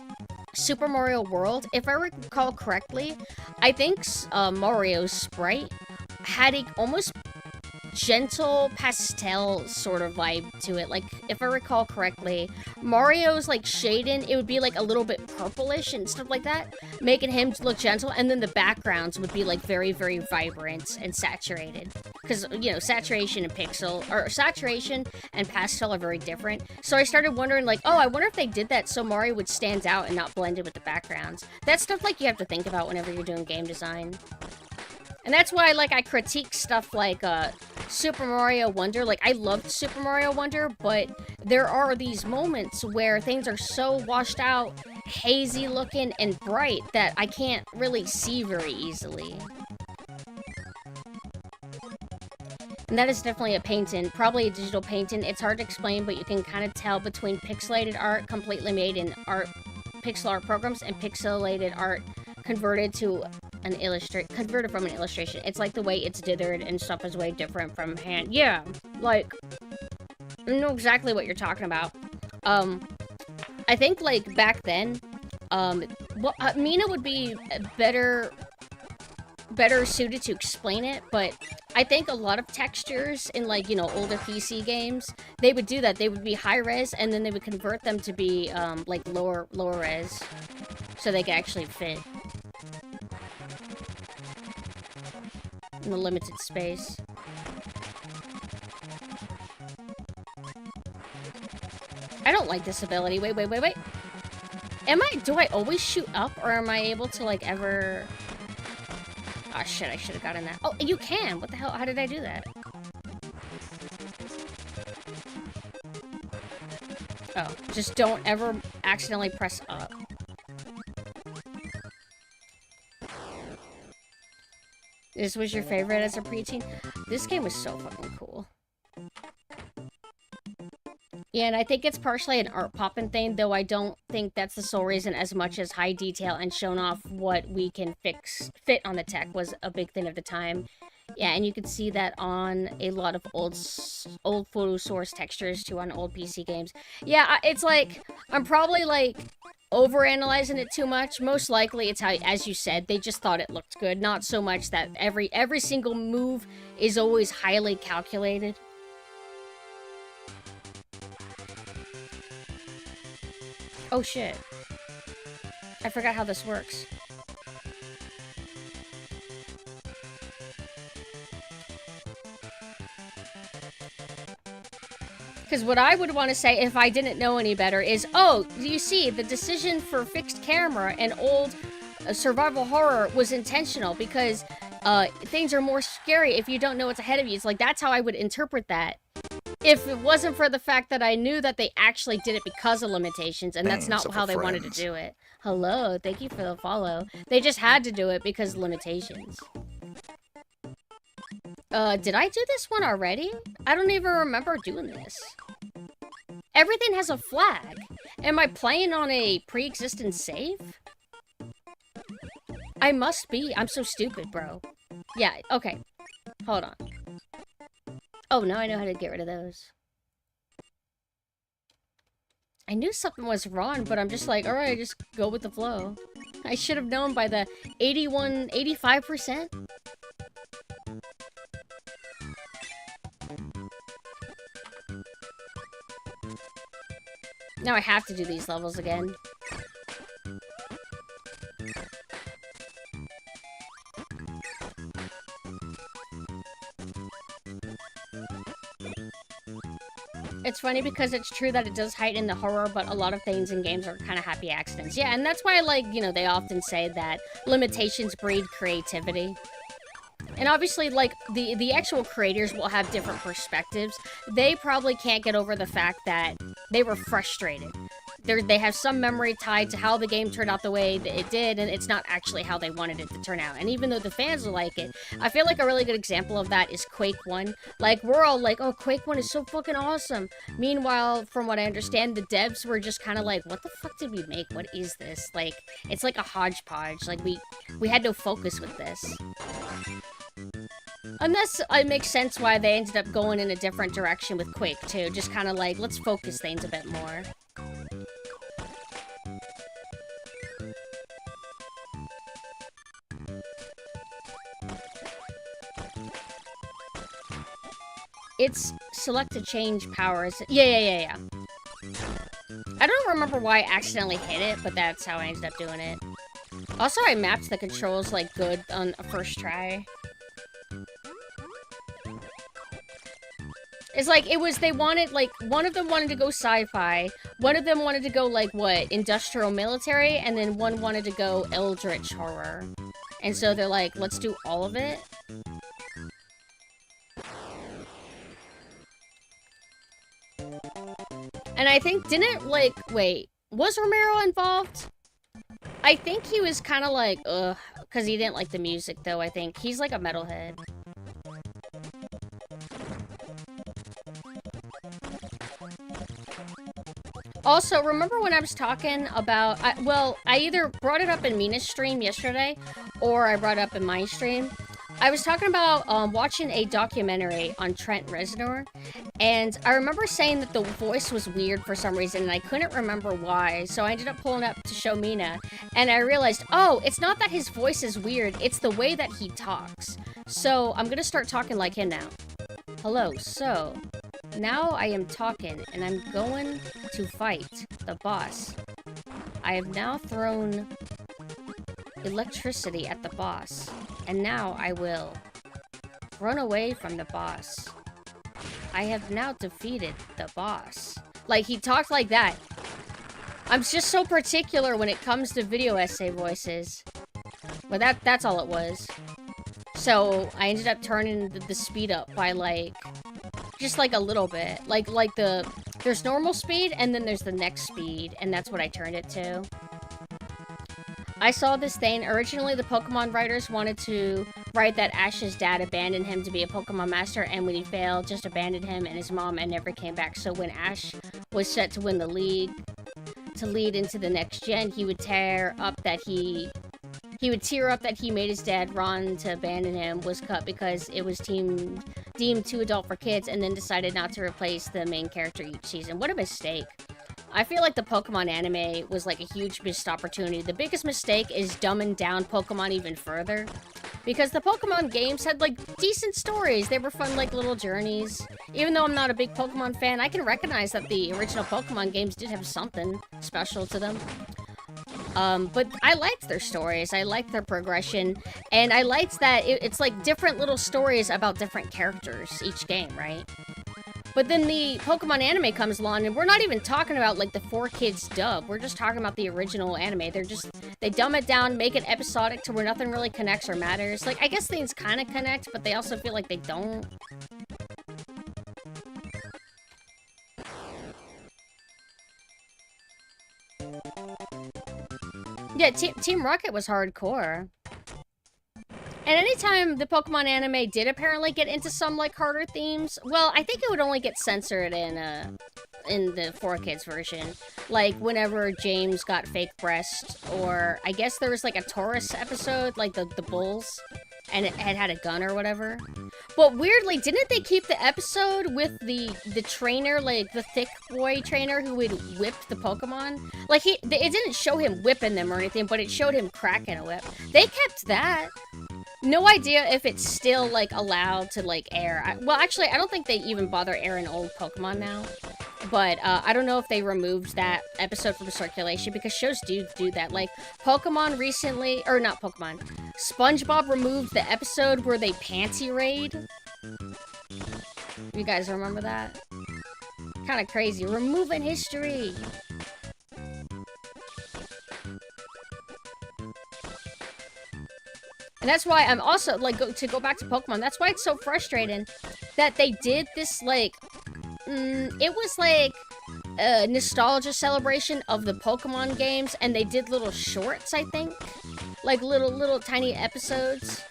S1: Super Mario World. If I recall correctly, I think Mario's sprite had a almost gentle pastel sort of vibe to it. Like, if I recall correctly, Mario's, like, shading, it would be, like, a little bit purplish and stuff like that, making him look gentle, and then the backgrounds would be, like, very, very vibrant and saturated. Because, you know, saturation and pastel are very different. So I started wondering, like, oh, I wonder if they did that so Mario would stand out and not blend in with the backgrounds. That's stuff, like, you have to think about whenever you're doing game design. And that's why, like, I critique stuff like, Super Mario Wonder. Like, I loved Super Mario Wonder, but there are these moments where things are so washed out, hazy looking, and bright that I can't really see very easily. And that is definitely a painting, probably a digital painting. It's hard to explain, but you can kind of tell between pixelated art completely made in pixel art programs and pixelated art converted from an illustration. It's like the way it's dithered and stuff is way different from hand. Yeah, like, I know exactly what you're talking about. I think, like, back then, Mina would be better suited to explain it, but I think a lot of textures in, like, you know, older PC games, they would do that. They would be high res, and then they would convert them to be, like, lower res, so they could actually fit in the limited space. I don't like this ability. Wait. Do I always shoot up, or am I able to, like, ever... Oh, shit, I should have gotten that. Oh, you can! What the hell? How did I do that? Oh, just don't ever accidentally press up. This was your favorite as a preteen? This game was so fucking cool. Yeah, and I think it's partially an art poppin' thing, though I don't think that's the sole reason as much as high detail and showing off what we can fit on the tech was a big thing at the time. Yeah, and you can see that on a lot of old photo source textures, too, on old PC games. Yeah, it's like, I'm probably, like, overanalyzing it too much. Most likely, it's how, as you said, they just thought it looked good. Not so much that every single move is always highly calculated. Oh shit. I forgot how this works. Because what I would want to say if I didn't know any better is, oh, you see, the decision for fixed camera and old survival horror was intentional because things are more scary if you don't know what's ahead of you. It's like, that's how I would interpret that. If it wasn't for the fact that I knew that they actually did it because of limitations, and that's not how they wanted to do it. Hello, thank you for the follow. They just had to do it because of limitations. Did I do this one already? I don't even remember doing this. Everything has a flag. Am I playing on a pre-existing save? I must be. I'm so stupid, bro. Yeah, okay. Hold on. Oh, now I know how to get rid of those. I knew something was wrong, but I'm just like, alright, just go with the flow. I should have known by the 85%. Now I have to do these levels again. It's funny because it's true that it does heighten the horror, but a lot of things in games are kind of happy accidents. Yeah, and that's why, like, you know, they often say that limitations breed creativity. And obviously, like, the actual creators will have different perspectives. They probably can't get over the fact that they were frustrated. They have some memory tied to how the game turned out the way that it did, and it's not actually how they wanted it to turn out. And even though the fans will like it, I feel like a really good example of that is Quake 1. Like, we're all like, oh, Quake 1 is so fucking awesome. Meanwhile, from what I understand, the devs were just kind of like, what the fuck did we make? What is this? Like, it's like a hodgepodge. Like, we had no focus with this. Unless it makes sense why they ended up going in a different direction with Quake 2. Just kind of like, let's focus things a bit more. It's select to change powers. Yeah. I don't remember why I accidentally hit it, but that's how I ended up doing it. Also, I mapped the controls, like, good on a first try. It's like, they wanted, like, one of them wanted to go sci-fi, one of them wanted to go, like, what, industrial military, and then one wanted to go eldritch horror. And so they're like, let's do all of it. And I think, wait, was Romero involved? I think he was kind of like, ugh, because he didn't like the music, though, I think. He's like a metalhead. Also, remember when I was talking about, I either brought it up in Mina's stream yesterday, or I brought it up in my stream. I was talking about watching a documentary on Trent Reznor, and I remember saying that the voice was weird for some reason, and I couldn't remember why, so I ended up pulling up to show Mina, and I realized, oh, it's not that his voice is weird, it's the way that he talks. So, I'm gonna start talking like him now. Hello, so, now I am talking, and I'm going to fight the boss. I have now thrown electricity at the boss, and now I will run away from the boss. I have now defeated the boss. Like, he talked like that. I'm just so particular when it comes to video essay voices. But that's all it was. So, I ended up turning the speed up by, like, just like a little bit. Like there's normal speed, and then there's the next speed, and that's what I turned it to. I saw this thing. Originally, the Pokemon writers wanted to write that Ash's dad abandoned him to be a Pokemon master, and when he failed, just abandoned him and his mom and never came back. So when Ash was set to win the league, to lead into the next gen, he would tear up that he made his dad Ron to abandon him was cut because it was deemed too adult for kids, and then decided not to replace the main character each season. What a mistake. I feel like the Pokemon anime was like a huge missed opportunity. The biggest mistake is dumbing down Pokemon even further. Because the Pokemon games had like decent stories. They were fun, like little journeys. Even though I'm not a big Pokemon fan, I can recognize that the original Pokemon games did have something special to them. But I liked their stories, I liked their progression, and I liked that it's like different little stories about different characters each game, right? But then the Pokemon anime comes along, and we're not even talking about like the 4Kids dub, we're just talking about the original anime. They dumb it down, make it episodic to where nothing really connects or matters. Like, I guess things kind of connect, but they also feel like they don't. Yeah, Team Rocket was hardcore. And anytime the Pokemon anime did apparently get into some, like, harder themes, well, I think it would only get censored in the 4Kids version. Like, whenever James got fake breasts, or I guess there was, like, a Taurus episode, like the bulls, and it had a gun or whatever. But weirdly, didn't they keep the episode with the trainer, like, the thick boy trainer who would whip the Pokemon? Like, it didn't show him whipping them or anything, but it showed him cracking a whip. They kept that. No idea if it's still, like, allowed to, like, air. Well, actually, I don't think they even bother airing old Pokemon now. But, I don't know if they removed that episode from circulation, because shows do that. Like, Pokemon recently, or not Pokemon, SpongeBob removed the episode where they panty raid. You guys remember that? Kind of crazy. Removing history. And that's why I'm also, like, to go back to Pokemon, that's why it's so frustrating that they did this, like, it was like a nostalgia celebration of the Pokemon games, and they did little shorts, I think. Like, little tiny episodes.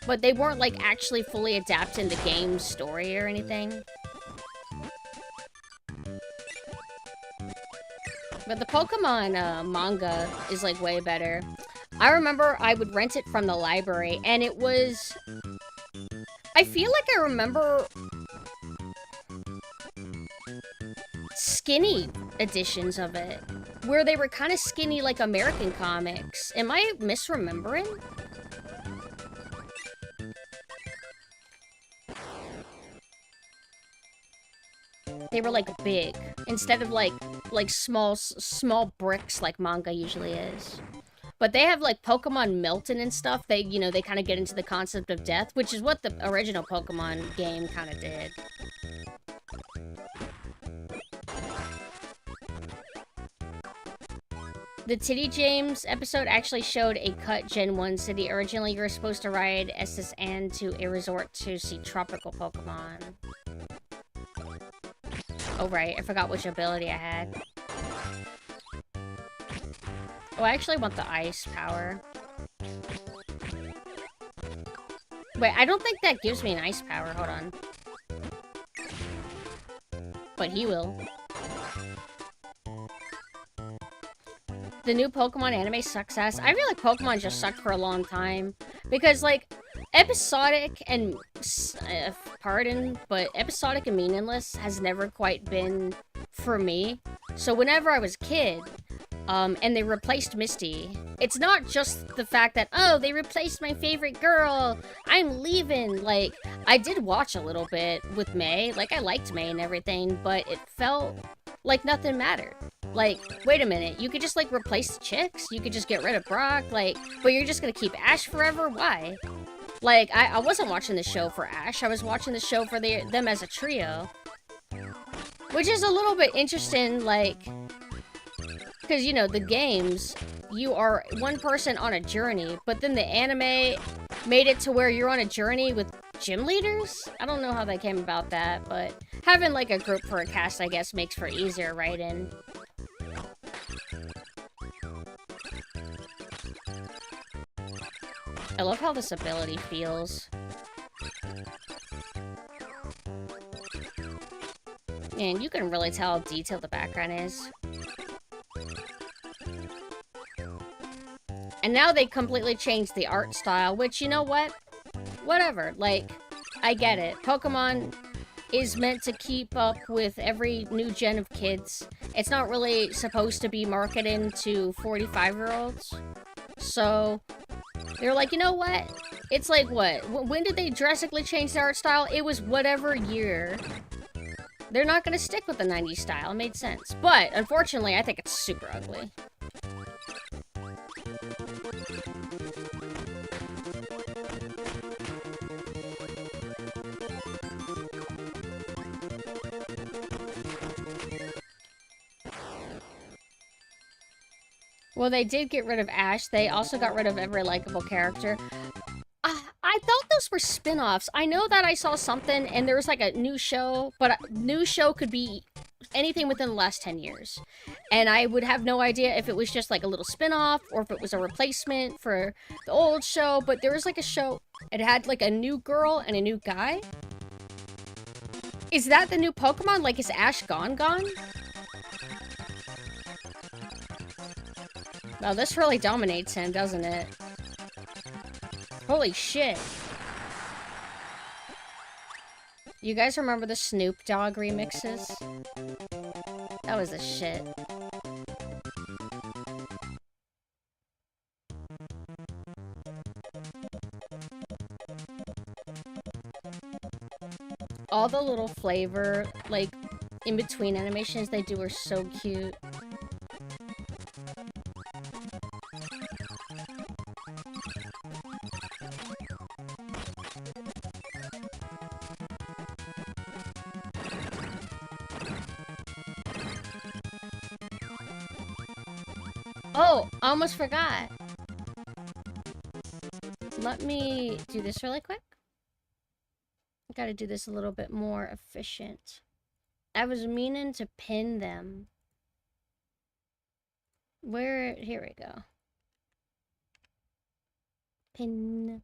S1: But they weren't, like, actually fully adapting the game's story or anything. But the Pokemon manga is, like, way better. I remember I would rent it from the library, and it was... I feel like I remember... skinny editions of it. Where they were kind of skinny like American comics. Am I misremembering? they were like big instead of like small bricks like manga usually is. But they have like Pokemon Milton and stuff. They, you know, they kind of get into the concept of death, which is what the original Pokemon game kind of did. The Titty James episode actually showed a cut Gen 1 city. Originally, you were supposed to ride SS Anne to a resort to see tropical Pokemon. Oh, right. I forgot which ability I had. Oh, I actually want the ice power. Wait, I don't think that gives me an ice power. Hold on. But he will. The new Pokemon anime sucks ass. I feel like Pokemon just sucked for a long time. Because, like, episodic and... pardon, but episodic and meaningless has never quite been for me. So whenever I was a kid, and they replaced Misty, it's not just the fact that, oh, they replaced my favorite girl, I'm leaving. Like, I did watch a little bit with May. Like, I liked May and everything, but it felt like nothing mattered. Like, wait a minute, you could just, like, replace the chicks? You could just get rid of Brock? Like, but you're just gonna keep Ash forever? Why? Like, I wasn't watching the show for Ash. I was watching the show for them as a trio. Which is a little bit interesting, like... Because, you know, the games, you are one person on a journey, but then the anime made it to where you're on a journey with gym leaders? I don't know how they came about that, but having, like, a group for a cast, I guess, makes for easier writing. I love how this ability feels. And you can really tell how detailed the background is. And now they completely changed the art style, which, you know what? Whatever, like, I get it. Pokemon is meant to keep up with every new gen of kids. It's not really supposed to be marketed to 45-year-olds. So, they're like, you know what? It's like, what? When did they drastically change the art style? It was whatever year. They're not gonna stick with the 90s style. It made sense. But, unfortunately, I think it's super ugly. Well, they did get rid of Ash. They also got rid of every likable character. I thought those were spin-offs. I know that I saw something and there was like a new show, but a new show could be anything within the last 10 years. And I would have no idea if it was just like a little spin-off or if it was a replacement for the old show. But there was like a show, it had like a new girl and a new guy. Is that the new Pokemon? Like, is Ash gone? Wow, this really dominates him, doesn't it? Holy shit. You guys remember the Snoop Dogg remixes? That was the shit. All the little flavor, like, in-between animations they do are so cute. Oh, I almost forgot. Let me do this really quick. I gotta do this a little bit more efficient. I was meaning to pin them. Here we go. Pin.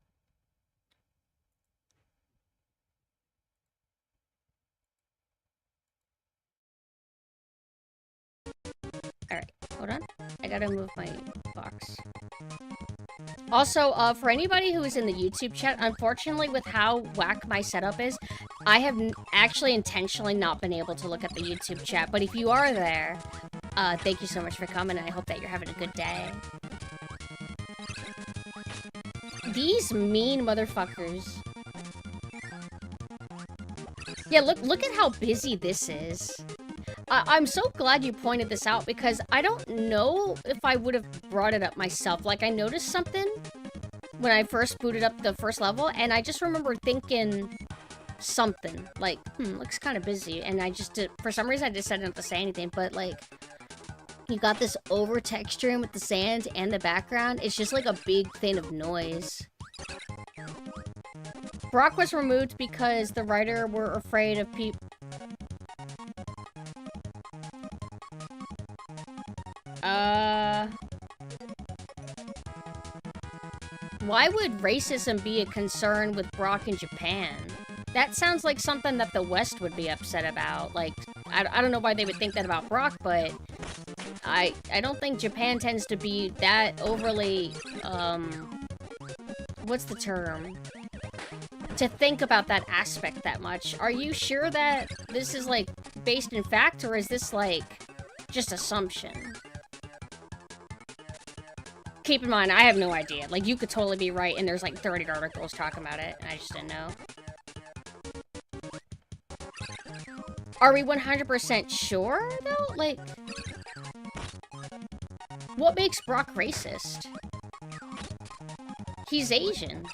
S1: Alright, hold on. I gotta move my box. Also, for anybody who is in the YouTube chat, unfortunately with how whack my setup is, I have actually intentionally not been able to look at the YouTube chat. But if you are there, thank you so much for coming, and I hope that you're having a good day. These mean motherfuckers. Yeah, look at how busy this is. I'm so glad you pointed this out because I don't know if I would have brought it up myself. Like, I noticed something when I first booted up the first level, and I just remember thinking something. Like, looks kind of busy. And I just did, for some reason, I decided not to say anything, but like, you got this over texturing with the sand and the background. It's just like a big thing of noise. Brock was removed because the writer were afraid of people. Why would racism be a concern with Brock in Japan? That sounds like something that the West would be upset about. Like, I don't know why they would think that about Brock, but I don't think Japan tends to be that overly, what's the term? To think about that aspect that much. Are you sure that this is, like, based in fact, or is this, like, just assumption? Keep in mind, I have no idea. Like, you could totally be right, and there's, like, 30 articles talking about it, and I just didn't know. Are we 100% sure, though? Like, what makes Brock racist? He's Asian.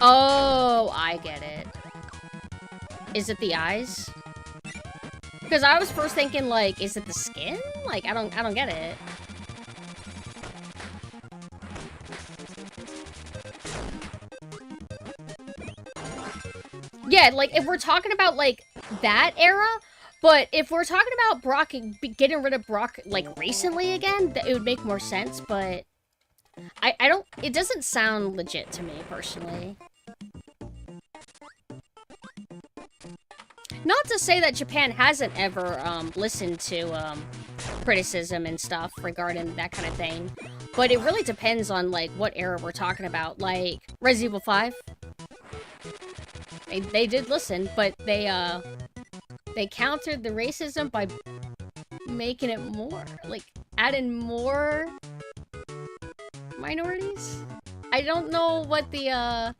S1: Oh, I get it. Is it the eyes? Because I was first thinking, like, is it the skin? Like, I don't get it. Yeah, like, if we're talking about, like, that era, but if we're talking about Brock, getting rid of Brock, like, recently again, it would make more sense, but I don't, it doesn't sound legit to me, personally. Not to say that Japan hasn't ever, listened to, criticism and stuff regarding that kind of thing, but it really depends on, like, what era we're talking about. Like, Resident Evil 5? They did listen, but they countered the racism by making it more, like, adding more minorities? I don't know what the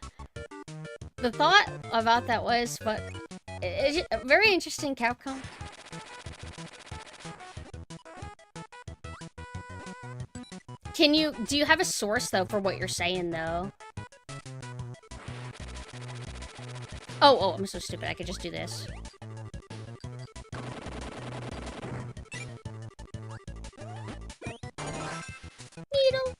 S1: thought about that was, but it's very interesting, Capcom. Do you have a source, though, for what you're saying, though? Oh, I'm so stupid. I could just do this. Needle.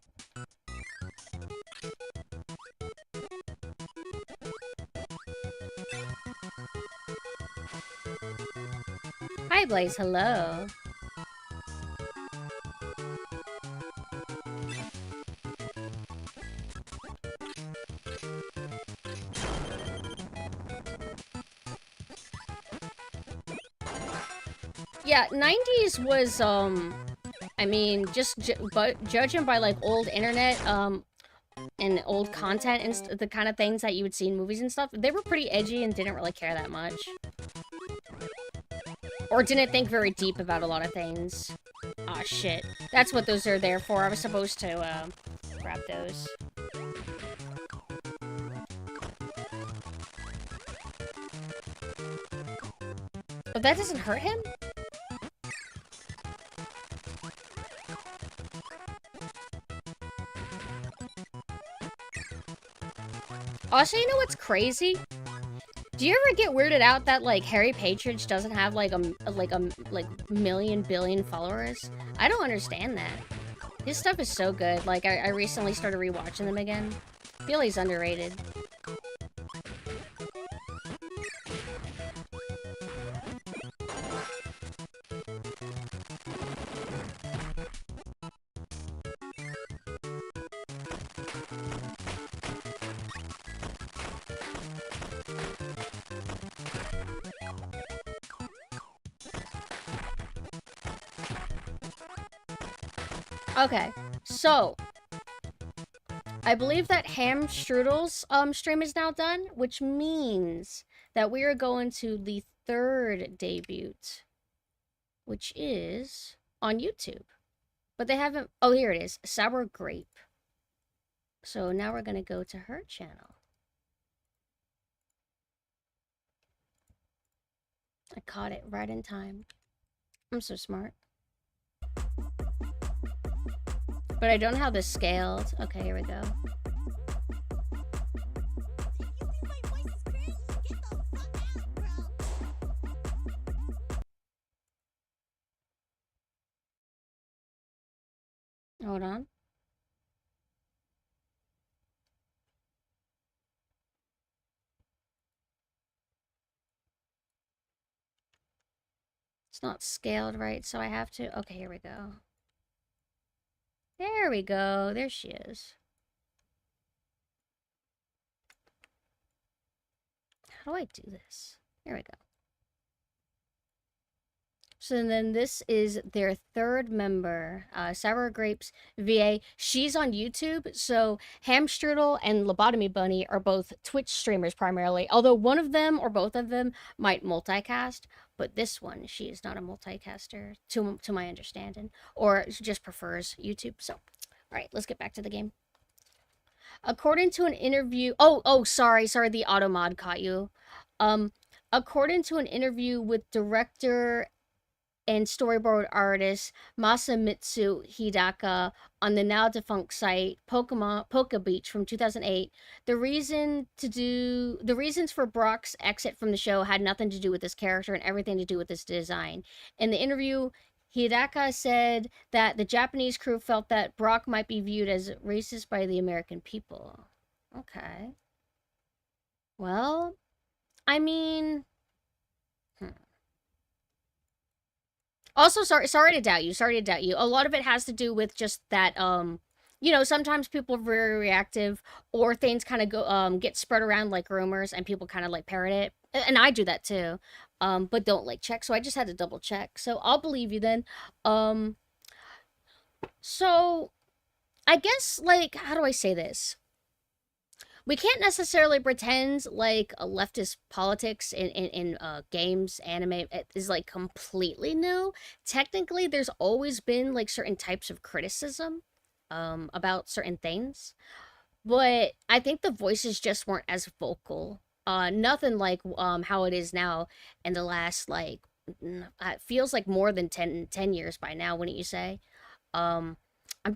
S1: Hi, Blaze. Hello. Yeah, 90s was, I mean, just judging by, like, old internet, and old content and the kind of things that you would see in movies and stuff, they were pretty edgy and didn't really care that much. Or didn't think very deep about a lot of things. Aw, shit. That's what those are there for. I was supposed to, grab those. But that doesn't hurt him? Also, you know what's crazy? Do you ever get weirded out that, like, Harry Patridge doesn't have, like, million billion followers? I don't understand that. His stuff is so good. Like, I recently started rewatching them again. I feel he's underrated. Okay, so I believe that Ham Strudel's stream is now done, which means that we are going to the third debut, which is on YouTube. But they haven't... Oh, here it is. Sour Grape. So now we're going to go to her channel. I caught it right in time. I'm so smart. But I don't know how this scaled. Okay, here we go. Hold on. It's not scaled right, so I have to... Okay, here we go. There we go. There she is. How do I do this? Here we go. So then this is their third member, Sour Grapes VA. She's on YouTube. So Hamstrudel and Lobotomy Bunny are both Twitch streamers primarily. Although one of them or both of them might multicast. But this one, she is not a multicaster, to my understanding. Or she just prefers YouTube. So, all right, let's get back to the game. According to an interview... sorry, the auto mod caught you. According to an interview with director and storyboard artist Masamitsu Hidaka on the now defunct site Poke Beach from 2008, the reasons for Brock's exit from the show had nothing to do with his character and everything to do with his design. In the interview, Hidaka said that the Japanese crew felt that Brock might be viewed as racist by the American people. Okay. Well, I mean... Also, sorry to doubt you. Sorry to doubt you. A lot of it has to do with just that, you know, sometimes people are very reactive, or things kind of go, get spread around like rumors, and people kind of like parrot it. And I do that too, but don't like check. So I just had to double check. So I'll believe you then. So I guess, like, how do I say this? We can't necessarily pretend like a leftist politics in games, anime is like completely new. Technically, there's always been like certain types of criticism about certain things, but I think the voices just weren't as vocal. Nothing like how it is now in the last like it feels like more than 10 years by now, wouldn't you say? I'm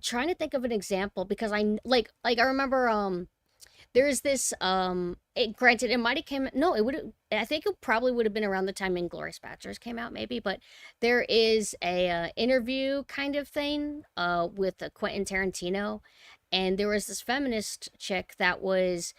S1: trying to think of an example because I remember there's this granted it might have came no it would I think it probably would have been around the time Inglourious Basterds came out maybe, but there is a interview kind of thing with Quentin Tarantino, and there was this feminist chick that was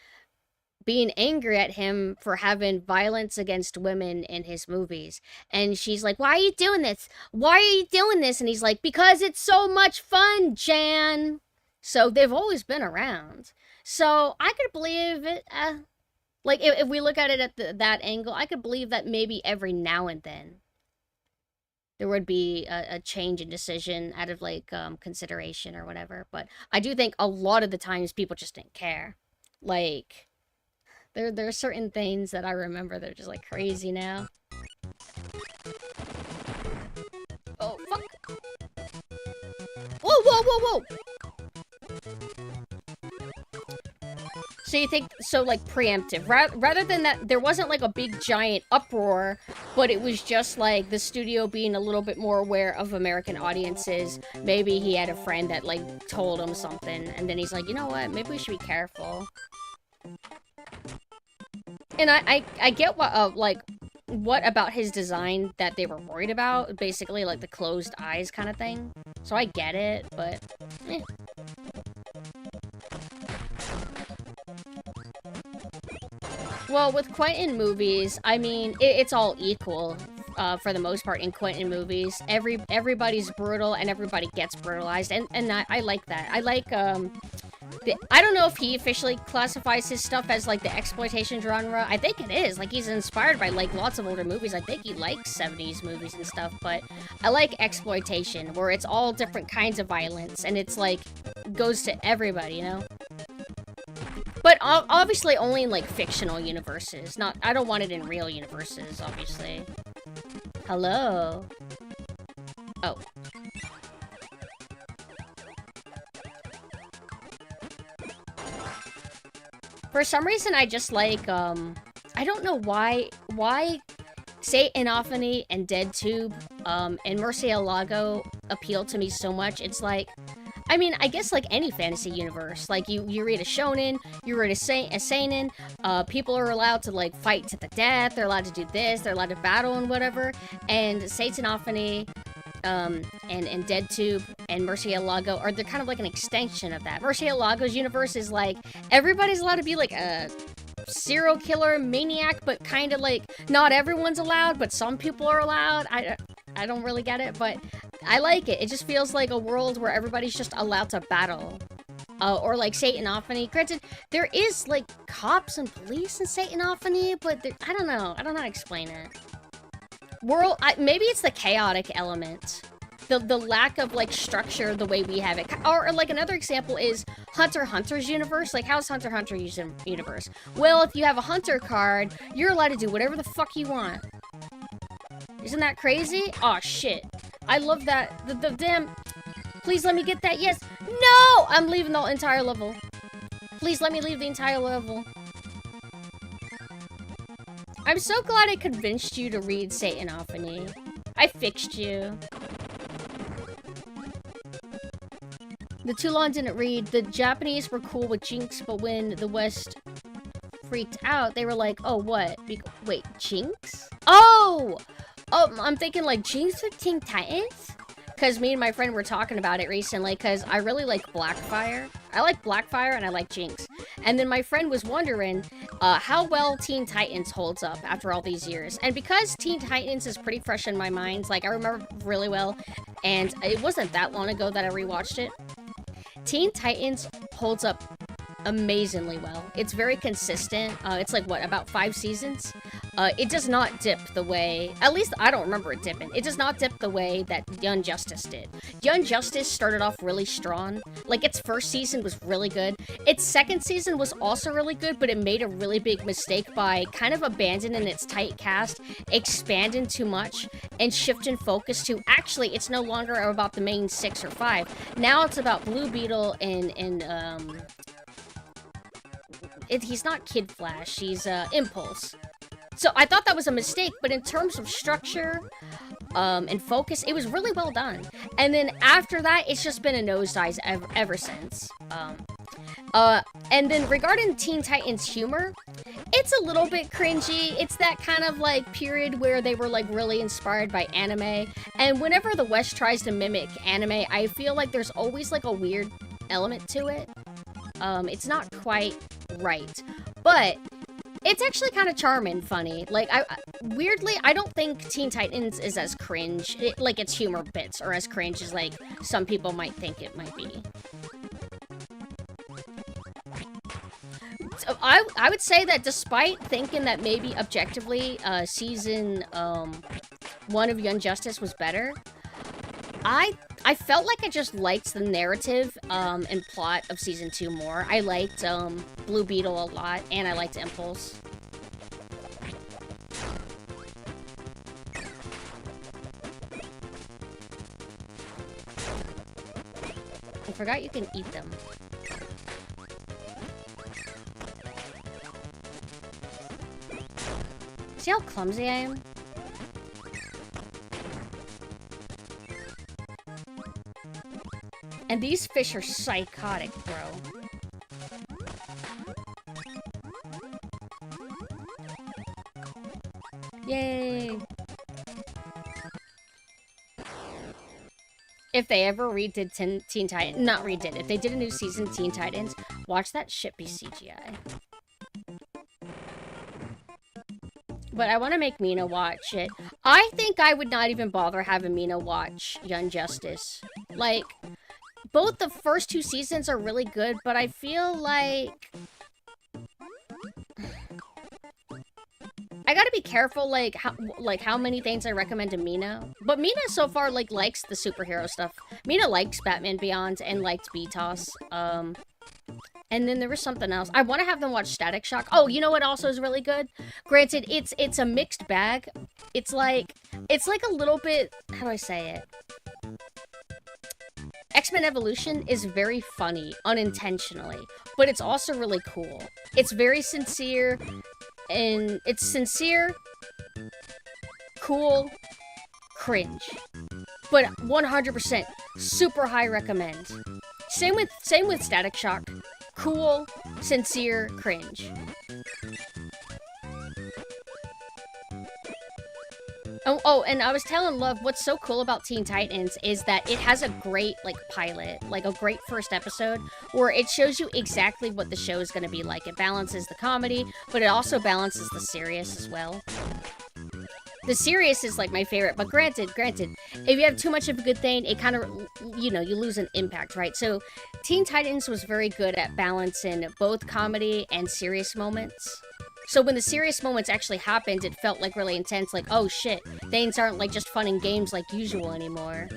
S1: being angry at him for having violence against women in his movies. And she's like, why are you doing this? Why are you doing this? And he's like, because it's so much fun, Jan. So they've always been around. So I could believe it. Like, if we look at it at that angle, I could believe that maybe every now and then there would be a change in decision out of, like, consideration or whatever. But I do think a lot of the times people just didn't care. Like... There are certain things that I remember that are just, like, crazy now. Oh, fuck! Whoa, whoa, whoa, whoa! So you think, so, like, preemptive. Rather than that, there wasn't, like, a big, giant uproar, but it was just, like, the studio being a little bit more aware of American audiences. Maybe he had a friend that, like, told him something, and then he's like, you know what, maybe we should be careful. And I get what, like, what about his design that they were worried about. Basically, like, the closed eyes kind of thing. So I get it, but... eh. Well, with Quentin movies, I mean, it's all equal, for the most part, in Quentin movies. Everybody's brutal, and everybody gets brutalized, and I like that. I like, I don't know if he officially classifies his stuff as, like, the exploitation genre. I think it is. Like, he's inspired by, like, lots of older movies. I think he likes 70s movies and stuff, but I like exploitation, where it's all different kinds of violence, and it's, like, goes to everybody, you know? But obviously only in, like, fictional universes. I don't want it in real universes, obviously. Hello? Oh. For some reason, I just like, I don't know why Satanophaony and DeadTube, and Murcielago appeal to me so much. It's like, I mean, I guess like any fantasy universe, like you read a shonen, you read a seinen, people are allowed to like fight to the death, they're allowed to do this, they're allowed to battle and whatever, and Satanophaony, and DeadTube and Murcielago they're kind of like an extension of that. Murcielago's universe is like, everybody's allowed to be like a serial killer maniac, but kind of like, not everyone's allowed, but some people are allowed. I don't really get it, but I like it. It just feels like a world where everybody's just allowed to battle. Or like Satanophaony. Granted, there is like cops and police in Satanophaony, but I don't know. I don't know how to explain it. Maybe it's the chaotic element. The lack of like structure the way we have it. Or like another example is Hunter x Hunter's universe. Like, how's Hunter x Hunter universe? Well, if you have a Hunter card, you're allowed to do whatever the fuck you want. Isn't that crazy? Oh shit. I love that. The damn... Please let me get that. Yes. No! I'm leaving the entire level. Please let me leave the entire level. I'm so glad I convinced you to read Satanophaony. I fixed you. The Toulon didn't read. The Japanese were cool with Jinx, but when the West freaked out, they were like, oh, what? Wait, Jinx? Oh! Oh, I'm thinking like Jinx with Teen Titans? Because me and my friend were talking about it recently, because I really like Blackfire. I like Blackfire and I like Jinx. And then my friend was wondering how well Teen Titans holds up after all these years. And because Teen Titans is pretty fresh in my mind, like I remember really well, and it wasn't that long ago that I rewatched it, Teen Titans holds up amazingly well. It's very consistent. It's like, what, about 5 seasons? It does not dip the way, at least I don't remember it dipping. It does not dip the way that Young Justice did. Young Justice started off really strong. Like, its first season was really good. Its second season was also really good, but it made a really big mistake by kind of abandoning its tight cast, expanding too much, and shifting focus to, actually, it's no longer about the main 6 or 5. Now it's about Blue Beetle and he's not Kid Flash, he's Impulse. So I thought that was a mistake, but in terms of structure and focus, it was really well done. And then after that, it's just been a nosedive ever since. And then regarding Teen Titans humor, it's a little bit cringy. It's that kind of like period where they were like really inspired by anime. And whenever the West tries to mimic anime, I feel like there's always like a weird element to it. It's not quite right, but it's actually kind of charming, funny. Like, weirdly, I don't think Teen Titans is as cringe, like its humor bits, or as cringe as like some people might think it might be. So I would say that despite thinking that maybe objectively season 1 of Young Justice was better, I felt like I just liked the narrative and plot of season 2 more. I liked Blue Beetle a lot, and I liked Impulse. I forgot you can eat them. See how clumsy I am? And these fish are psychotic, bro. Yay! If they ever redid Teen Titans, not redid, if they did a new season Teen Titans, watch that shit be CGI. But I want to make Mina watch it. I think I would not even bother having Mina watch Young Justice. Like, both the first 2 seasons are really good, but I feel like I gotta be careful, like how many things I recommend to Mina. But Mina so far like likes the superhero stuff. Mina likes Batman Beyond and liked BTOS. And then there was something else. I want to have them watch Static Shock. Oh, you know what also is really good? Granted, it's a mixed bag. It's like a little bit, how do I say it? X-Men Evolution is very funny, unintentionally, but it's also really cool. It's very sincere, and it's sincere, cool, cringe. But 100% super high recommend. Same with Static Shock. Cool, sincere, cringe. Oh, and I was telling Love, what's so cool about Teen Titans is that it has a great, like, pilot, like a great first episode, where it shows you exactly what the show is going to be like. It balances the comedy, but it also balances the serious as well. The serious is, like, my favorite, but granted, if you have too much of a good thing, it kind of, you know, you lose an impact, right? So, Teen Titans was very good at balancing both comedy and serious moments. So when the serious moments actually happened, it felt, like, really intense, like, oh shit, things aren't, like, just fun and games like usual anymore.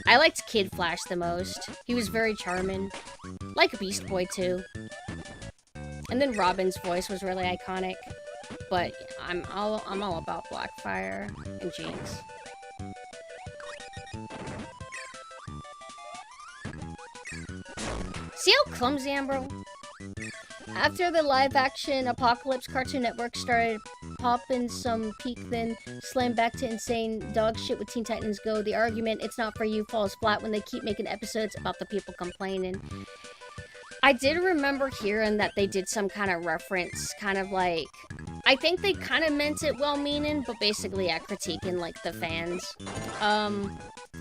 S1: I liked Kid Flash the most. He was very charming. Like Beast Boy, too. And then Robin's voice was really iconic. But I'm all about Blackfire and Jinx. See how clumsy I am, bro? After the live-action Apocalypse, Cartoon Network started popping some peak, then slammed back to insane dog shit with Teen Titans Go. The argument, it's not for you, falls flat when they keep making episodes about the people complaining. I did remember hearing that they did some kind of reference, kind of like... I think they kind of meant it well-meaning, but basically, yeah, critiquing, like, the fans.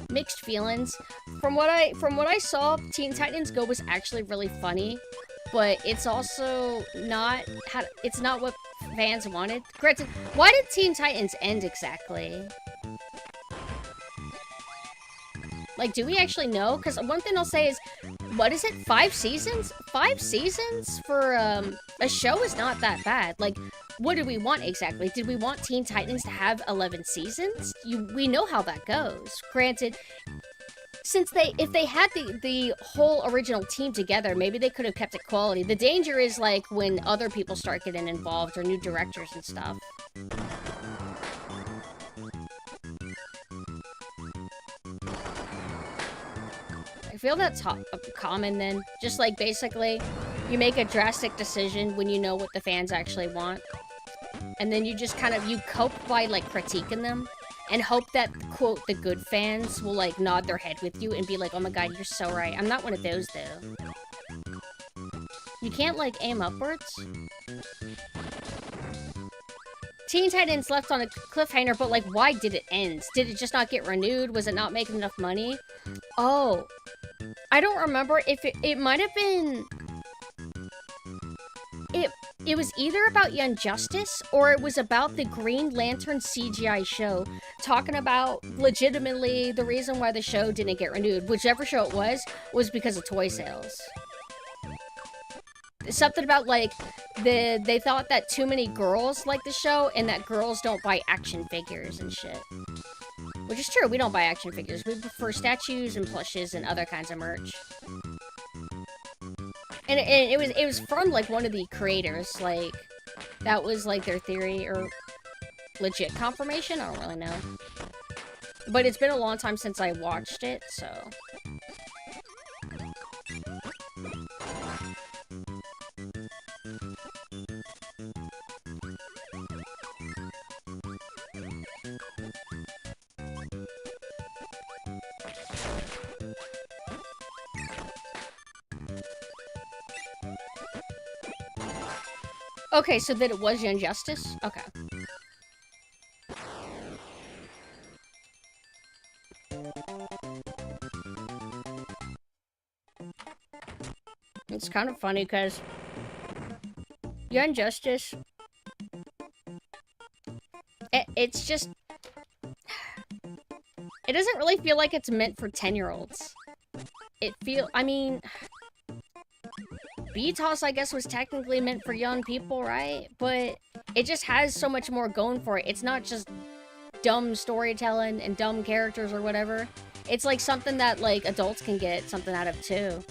S1: Mixed feelings. From what I saw, Teen Titans Go was actually really funny, but it's also not... It's not what fans wanted. Granted, why did Teen Titans end exactly? Like, do we actually know? Because one thing I'll say is, what is it, 5 seasons? 5 seasons for a show is not that bad. Like, what did we want exactly? Did we want Teen Titans to have 11 seasons? We know how that goes. Granted, since if they had the whole original team together, maybe they could have kept it quality. The danger is, like, when other people start getting involved or new directors and stuff. I feel that's common then. Just, like, basically, you make a drastic decision when you know what the fans actually want. And then you just kind of, you cope by, like, critiquing them. And hope that, quote, the good fans will, like, nod their head with you and be like, oh my god, you're so right. I'm not one of those, though. You can't, like, aim upwards? Teen Titans left on a cliffhanger, but, like, why did it end? Did it just not get renewed? Was it not making enough money? Oh. I don't remember if it might have been... It was either about Young Justice, or it was about the Green Lantern CGI show, talking about legitimately the reason why the show didn't get renewed. Whichever show it was because of toy sales. Something about, like, they thought that too many girls liked the show, and that girls don't buy action figures and shit. Which is true, we don't buy action figures. We prefer statues and plushes and other kinds of merch. And it was from, like, one of the creators, like, that was, like, their theory, or legit confirmation? I don't really know. But it's been a long time since I watched it, so... Okay, so that it was Young Justice? Okay. It's kind of funny, because Young Justice... It's just... It doesn't really feel like it's meant for 10-year-olds. I mean... BTOS, I guess, was technically meant for young people, right? But it just has so much more going for it. It's not just dumb storytelling and dumb characters or whatever. It's like something that, like, adults can get something out of, too.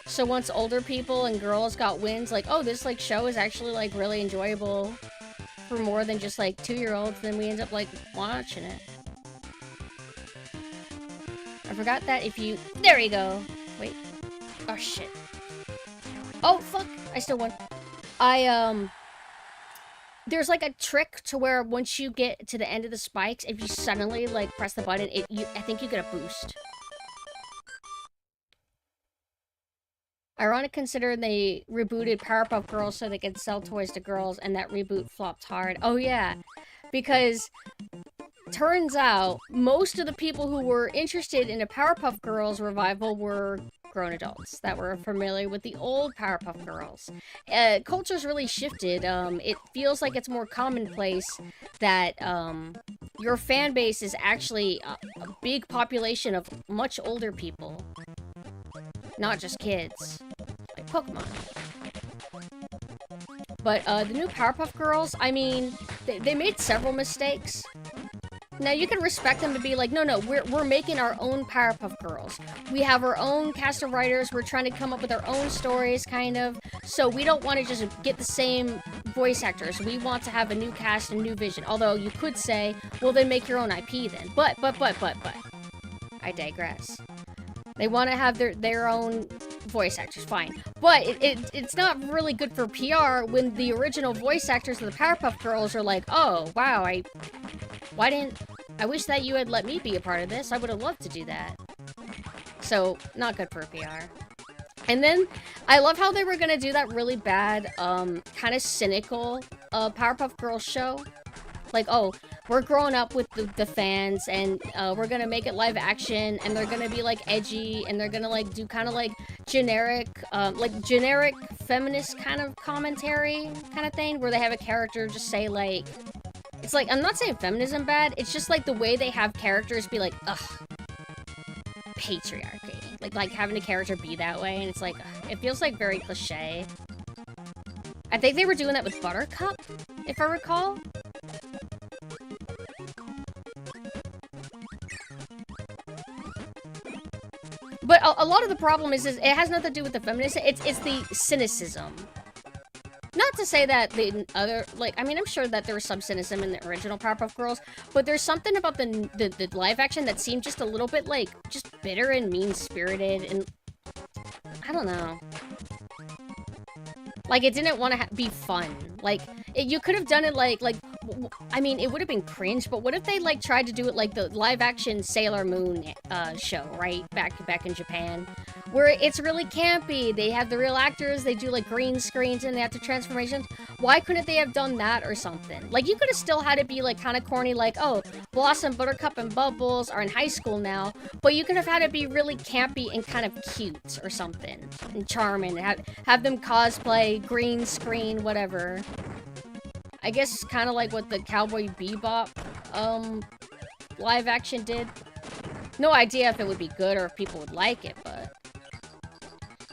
S1: So once older people and girls got wins, like, oh, this, like, show is actually, like, really enjoyable for more than just, like, 2-year-olds, then we end up, like, watching it. I forgot that if you... There you go. Wait. Oh, shit. Oh, fuck. I still won. there's like a trick to where once you get to the end of the spikes, if you suddenly like press the button, I think you get a boost. Ironic considering they rebooted Powerpuff Girls so they could sell toys to girls, and that reboot flopped hard. Oh yeah, because turns out most of the people who were interested in a Powerpuff Girls revival were grown adults that were familiar with the old Powerpuff Girls. Culture's really shifted. It feels like it's more commonplace that your fan base is actually a big population of much older people. Not just kids. Like Pokemon. But the new Powerpuff Girls, I mean, they made several mistakes. Now, you can respect them to be like, no, we're making our own Powerpuff Girls. We have our own cast of writers. We're trying to come up with our own stories, kind of. So we don't want to just get the same voice actors. We want to have a new cast and new vision. Although you could say, well, then make your own IP then. But. I digress. They want to have their own voice actors, fine. But it's not really good for PR when the original voice actors of the Powerpuff Girls are like, oh, wow, I wish that you had let me be a part of this. I would have loved to do that. So, not good for PR. And then, I love how they were gonna do that really bad, kind of cynical, Powerpuff Girls show. Like, oh, we're growing up with the fans, and we're gonna make it live action, and they're gonna be, like, edgy, and they're gonna, like, do kind of, like, generic feminist kind of commentary kind of thing, where they have a character just say, like, it's like, I'm not saying feminism bad, it's just, like, the way they have characters be like, ugh, patriarchy. Like having a character be that way, and it's like, ugh, it feels, like, very cliche. I think they were doing that with Buttercup, if I recall. But a lot of the problem is it has nothing to do with the feminism, it's the cynicism. Not to say that the other, like, I mean, I'm sure that there was some cynicism in the original Powerpuff Girls, but there's something about the live action that seemed just a little bit, like, just bitter and mean-spirited, and I don't know. Like, it didn't want to be fun. Like, you could have done it like, I mean, it would have been cringe, but what if they, like, tried to do it like the live-action Sailor Moon show, right? Back in Japan. Where it's really campy. They have the real actors, they do, like, green screens, and they have the transformations. Why couldn't they have done that or something? Like, you could have still had it be, like, kind of corny, like, oh, Blossom, Buttercup, and Bubbles are in high school now, but you could have had it be really campy and kind of cute or something. And charming. Have them cosplay, green screen, whatever. I guess kind of like what the Cowboy Bebop live action did. No idea if it would be good or if people would like it, but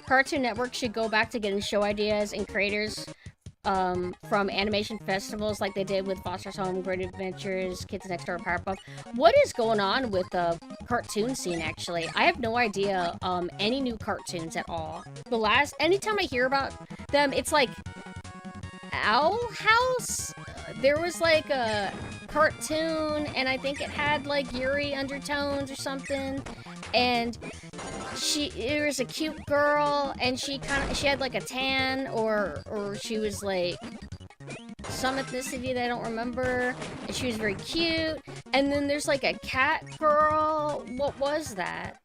S1: Cartoon Network should go back to getting show ideas and creators from animation festivals like they did with Foster's Home, Great Adventures, Kids Next Door, Powerpuff. What is going on with the cartoon scene, actually? I have no idea any new cartoons at all. Anytime I hear about them, it's like Owl House? There was like a cartoon, and I think it had like Yuri undertones or something, and it was a cute girl, and she had like a tan, or she was like some ethnicity that I don't remember, and she was very cute. And then there's like a cat girl. What was that?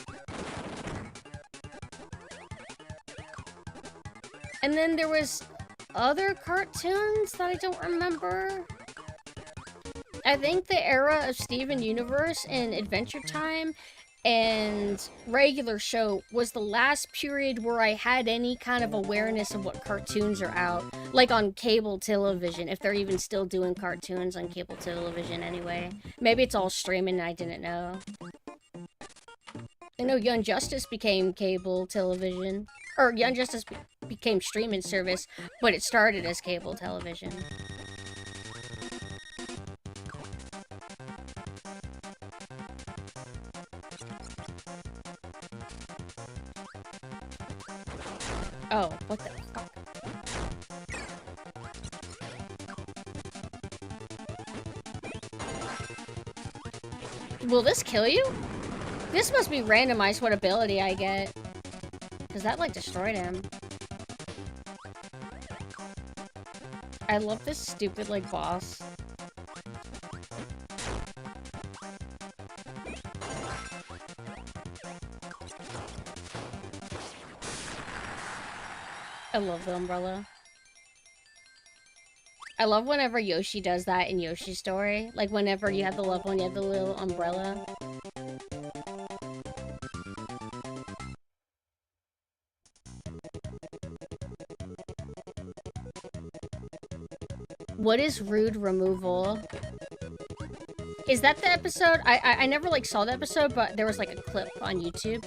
S1: And then there was other cartoons that I don't remember. I think the era of Steven Universe and Adventure Time and regular show was the last period where I had any kind of awareness of what cartoons are out. Like on cable television, if they're even still doing cartoons on cable television anyway. Maybe it's all streaming and I didn't know. I know Young Justice became cable television. Or Young Justice became streaming service, but it started as cable television. Oh, what the fuck? Will this kill you? This must be randomized what ability I get. Because that, like, destroyed him. I love this stupid, like, boss. I love the umbrella. I love whenever Yoshi does that in Yoshi's Story. Like, whenever you have the level and you have the little umbrella. What is rude removal? Is that the episode? I never, like, saw the episode, but there was, like, a clip on YouTube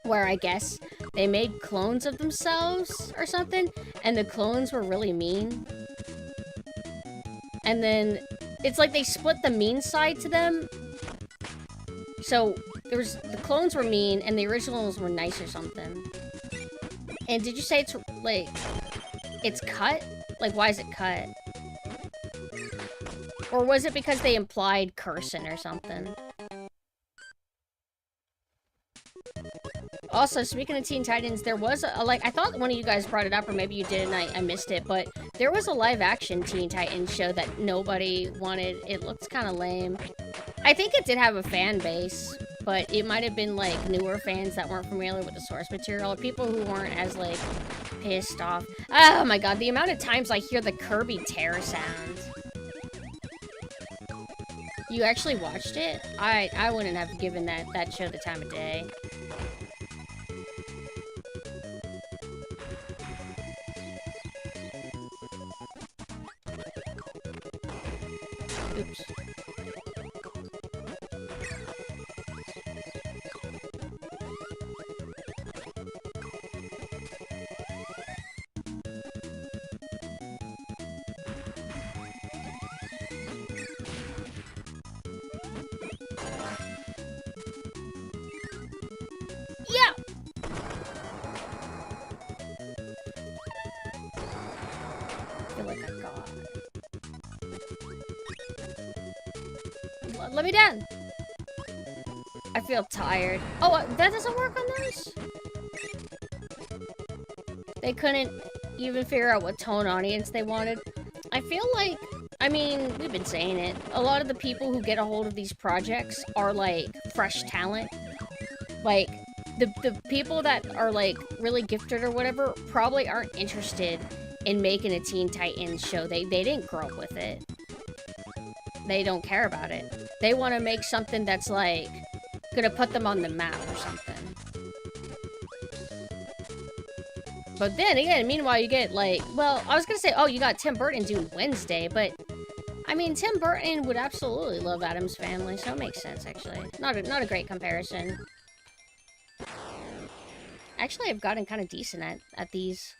S1: where I guess they made clones of themselves or something, and the clones were really mean. And then it's like they split the mean side to them. So the clones were mean and the originals were nice or something. And did you say it's like it's cut? Like, why is it cut? Or was it because they implied cursing or something? Also, speaking of Teen Titans, there was I thought one of you guys brought it up, or maybe you did and I missed it, but there was a live-action Teen Titans show that nobody wanted. It looked kind of lame. I think it did have a fan base, but it might have been, like, newer fans that weren't familiar with the source material, people who weren't as, like, pissed off. Oh my god, the amount of times I hear the Kirby tear sound. You actually watched it? I wouldn't have given that show the time of day. Oops. Yeah! I feel like a god. Let me down! I feel tired. Oh, that doesn't work on those? They couldn't even figure out what tone audience they wanted. I feel like, I mean, we've been saying it. A lot of the people who get a hold of these projects are, like, fresh talent. Like, the people that are, like, really gifted or whatever probably aren't interested in making a Teen Titans show. They didn't grow up with it. They don't care about it. They want to make something that's, like, gonna put them on the map or something. But then again, meanwhile, you get, like, well, I was gonna say, oh, you got Tim Burton doing Wednesday, but, I mean, Tim Burton would absolutely love Addams Family, so it makes sense, actually. Not a great comparison. Actually, I've gotten kind of decent at these.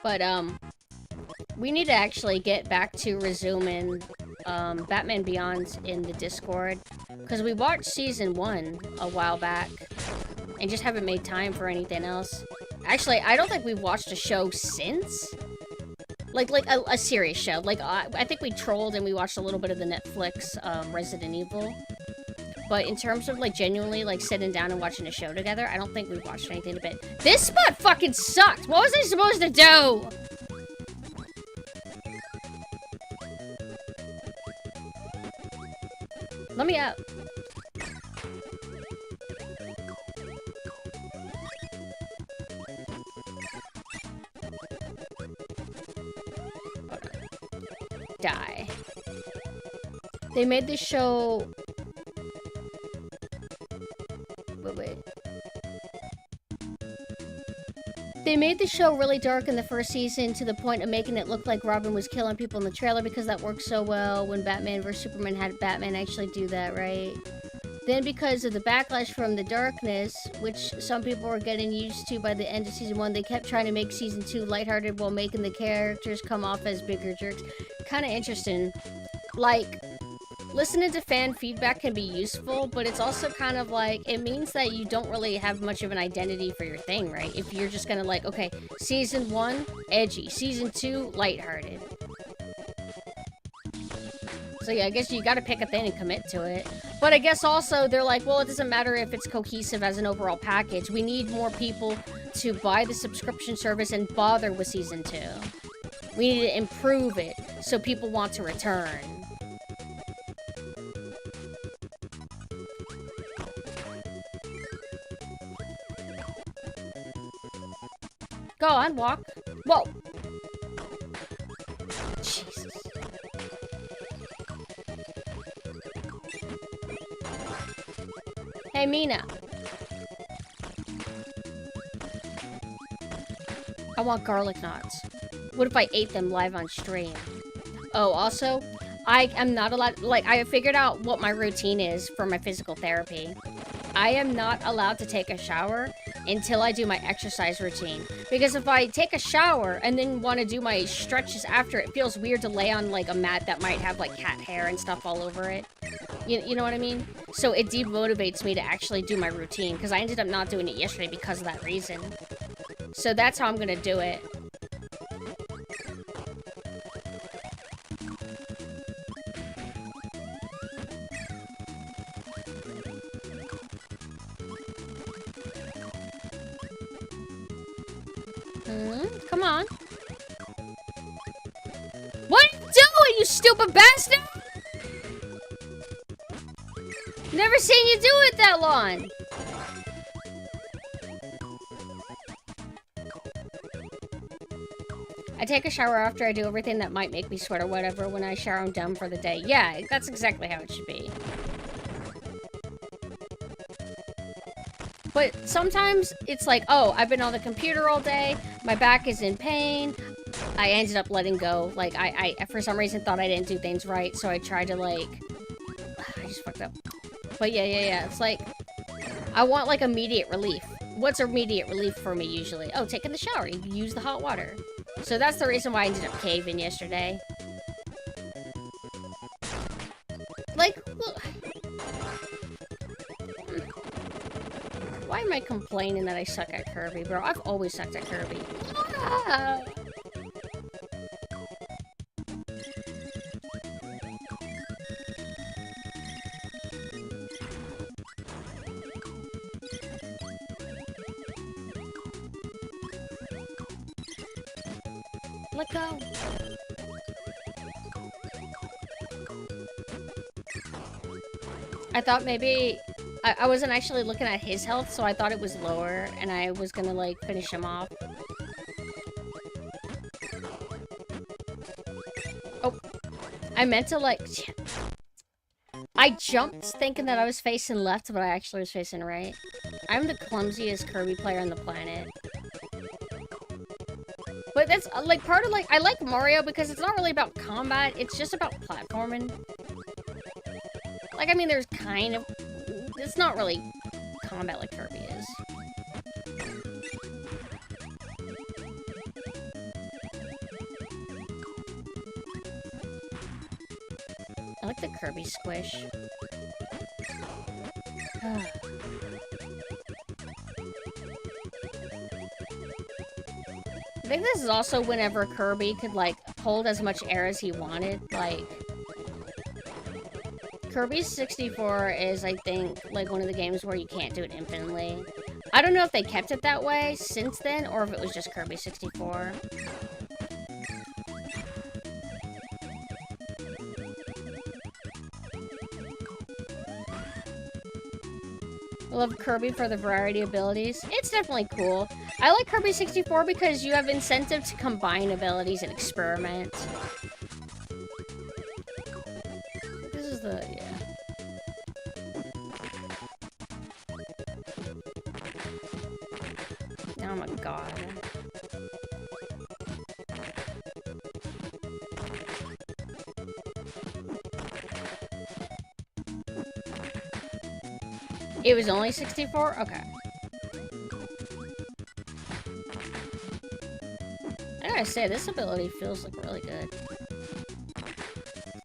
S1: But, we need to actually get back to resuming, Batman Beyond in the Discord. Because we watched Season 1 a while back, and just haven't made time for anything else. Actually, I don't think we've watched a show since. Like a serious show. Like, I think we trolled and we watched a little bit of the Netflix, Resident Evil. But in terms of, like, genuinely, like, sitting down and watching a show together, I don't think we've watched anything a bit. This spot fucking sucked! What was I supposed to do? Let me out. Die. They made this show... Wait. They made the show really dark in the first season to the point of making it look like Robin was killing people in the trailer because that worked so well when Batman vs. Superman had Batman actually do that, right? Then because of the backlash from the darkness, which some people were getting used to by the end of Season 1, they kept trying to make Season 2 lighthearted while making the characters come off as bigger jerks. Kind of interesting. Like, listening to fan feedback can be useful, but it's also kind of like, it means that you don't really have much of an identity for your thing, right? If you're just gonna like, okay, Season 1, edgy. Season 2, lighthearted. So yeah, I guess you gotta pick a thing and commit to it. But I guess also they're like, well, it doesn't matter if it's cohesive as an overall package. We need more people to buy the subscription service and bother with Season 2. We need to improve it so people want to return. Go on, walk. Whoa! Jesus. Hey, Mina. I want garlic knots. What if I ate them live on stream? Oh, also, I am not allowed... Like, I figured out what my routine is for my physical therapy. I am not allowed to take a shower until I do my exercise routine. Because if I take a shower and then want to do my stretches after, it feels weird to lay on, like, a mat that might have, like, cat hair and stuff all over it. You know what I mean? So it demotivates me to actually do my routine, because I ended up not doing it yesterday because of that reason. So that's how I'm gonna do it. Come on. What are you doing, you stupid bastard? Never seen you do it that long. I take a shower after I do everything that might make me sweat or whatever. When I shower, I'm done for the day. Yeah, that's exactly how it should be. But sometimes it's like, oh, I've been on the computer all day. My back is in pain. I ended up letting go. Like, I for some reason thought I didn't do things right. So I tried to, like... I just fucked up. But yeah. It's like, I want, like, immediate relief. What's immediate relief for me, usually? Oh, taking the shower. You use the hot water. So that's the reason why I ended up caving yesterday. Like, look. Why am I complaining that I suck at Kirby, bro? I've always sucked at Kirby. Ah! Let go. I thought maybe... I wasn't actually looking at his health, so I thought it was lower, and I was gonna, like, finish him off. Oh. I meant to, like... I jumped thinking that I was facing left, but I actually was facing right. I'm the clumsiest Kirby player on the planet. But that's, like, part of, like... I like Mario because it's not really about combat, it's just about platforming. Like, I mean, there's kind of... It's not really combat like Kirby is. I like the Kirby squish. I think this is also whenever Kirby could, like, hold as much air as he wanted, like... Kirby 64 is, I think, like, one of the games where you can't do it infinitely. I don't know if they kept it that way since then, or if it was just Kirby 64. I love Kirby for the variety of abilities. It's definitely cool. I like Kirby 64 because you have incentive to combine abilities and experiment. This is the... yeah. Oh my god. It was only 64? Okay. I gotta say, this ability feels like really good.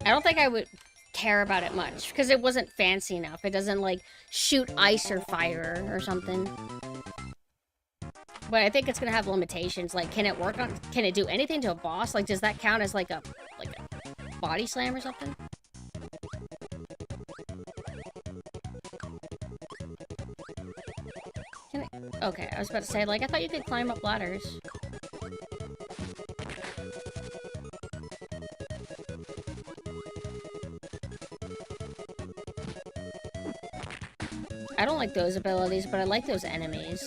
S1: I don't think I would care about it much, because it wasn't fancy enough. It doesn't, like, shoot ice or fire or something. But I think it's gonna have limitations. Like, can it work on... Can it do anything to a boss? Like, does that count as, like, a body slam or something? Can I? Okay, I was about to say, like, I thought you could climb up ladders. I don't like those abilities, but I like those enemies.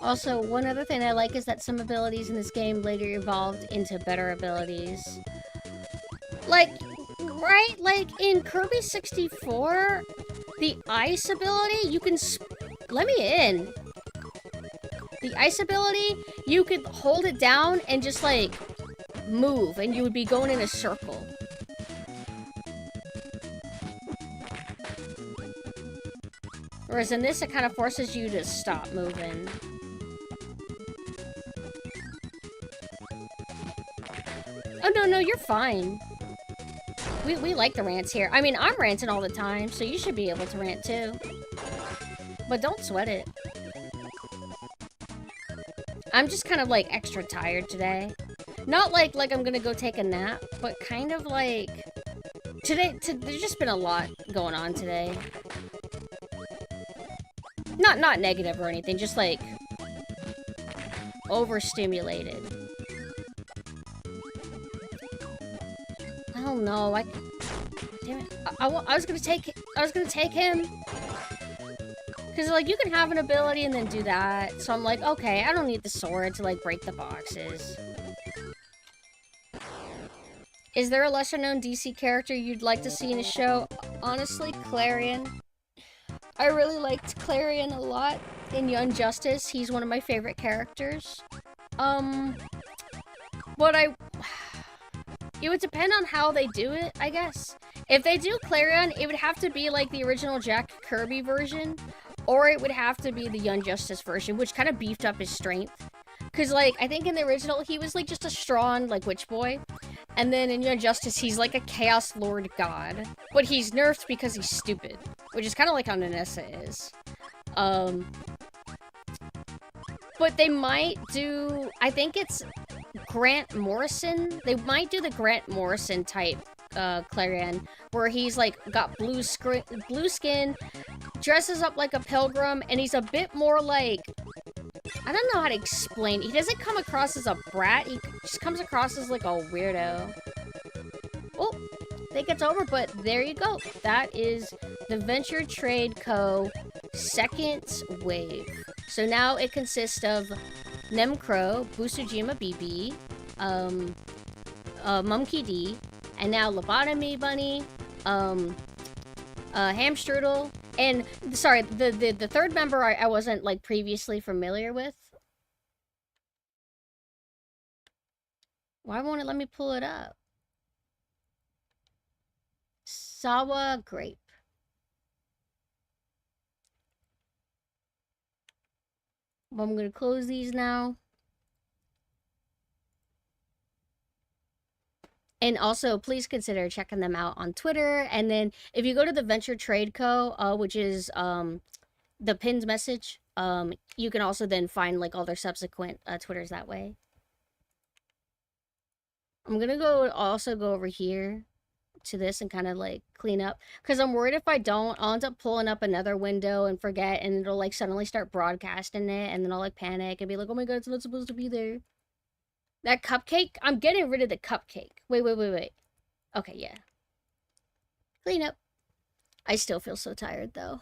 S1: Also, one other thing I like is that some abilities in this game later evolved into better abilities. Like, right? Like, in Kirby 64, the ice ability, you can... Let me in. The ice ability, you could hold it down and just, like, move, and you would be going in a circle. Whereas in this, it kind of forces you to stop moving. Oh, no, you're fine. We like the rants here. I mean, I'm ranting all the time, so you should be able to rant too. But don't sweat it. I'm just kind of, like, extra tired today. Not like I'm gonna go take a nap, but kind of like... Today, there's just been a lot going on today. Not negative or anything, just, like... overstimulated. Oh no, damn it. I was gonna take him. Because, like, you can have an ability and then do that. So I'm like, okay, I don't need the sword to, like, break the boxes. Is there a lesser-known DC character you'd like to see in a show? Honestly, Clarion. I really liked Clarion a lot in Young Justice. He's one of my favorite characters. But it would depend on how they do it, I guess. If they do Clarion, it would have to be, like, the original Jack Kirby version. Or it would have to be the Young Justice version, which kind of beefed up his strength. Because, like, I think in the original, he was, like, just a strong, like, witch boy. And then in Young Justice, he's, like, a Chaos Lord god. But he's nerfed because he's stupid. Which is kind of like how Nessa is. But they might do... I think it's Grant Morrison. They might do the Grant Morrison type Clarion, where he's, like, got blue skin, dresses up like a pilgrim, and he's a bit more, like... I don't know how to explain. He doesn't come across as a brat. He just comes across as, like, a weirdo. Oh, I think it's over, but there you go. That is the Venture Trade Co. second wave. So now it consists of Nemcro, Busujima BB, Mumkey D, and now Lobotomy Bunny, Hamstrudel, and, sorry, the third member I wasn't, like, previously familiar with. Why won't it let me pull it up? Sawa Grape. Well, I'm gonna close these now. And also, please consider checking them out on Twitter. And then, if you go to the Venture Trade Co., which is the pinned message, you can also then find, like, all their subsequent Twitters that way. I'm gonna also go over here to this and kind of, like, clean up. Because I'm worried if I don't, I'll end up pulling up another window and forget, and it'll, like, suddenly start broadcasting it, and then I'll, like, panic and be like, oh my god, it's not supposed to be there. That cupcake? I'm getting rid of the cupcake. Wait. Okay, yeah. Clean up. I still feel so tired, though.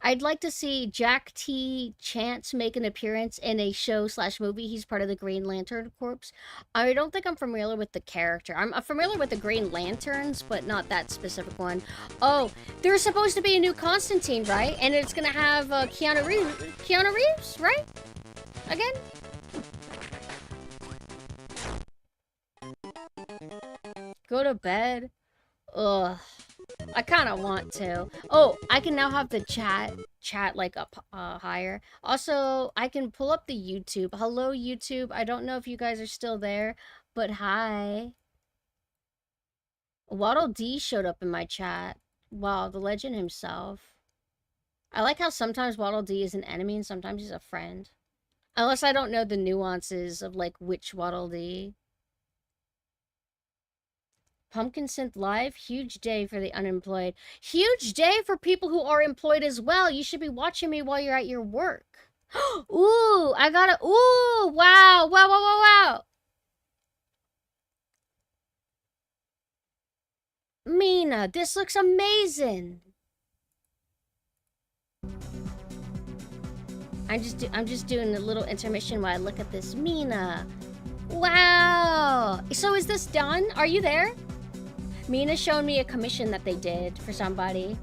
S1: I'd like to see Jack T. Chance make an appearance in a show/movie. He's part of the Green Lantern Corps. I don't think I'm familiar with the character. I'm familiar with the Green Lanterns, but not that specific one. Oh, there's supposed to be a new Constantine, right? And it's gonna have Keanu Reeves, right? Again? Go to bed? Ugh. I kind of want to. Oh, I can now have the chat like up higher. Also, I can pull up the YouTube. Hello, YouTube. I don't know if you guys are still there, but hi. Waddle D showed up in my chat. Wow, the legend himself. I like how sometimes Waddle Dee is an enemy and sometimes he's a friend. Unless I don't know the nuances of, like, which Waddle Dee. PumpkinSynth Live, huge day for the unemployed. Huge day for people who are employed as well. You should be watching me while you're at your work. Ooh, I got it. Ooh, wow, wow, wow, wow, wow. Mina, this looks amazing. I'm just doing a little intermission while I look at this. Mina. Wow. So is this done? Are you there? Mina showed me a commission that they did for somebody.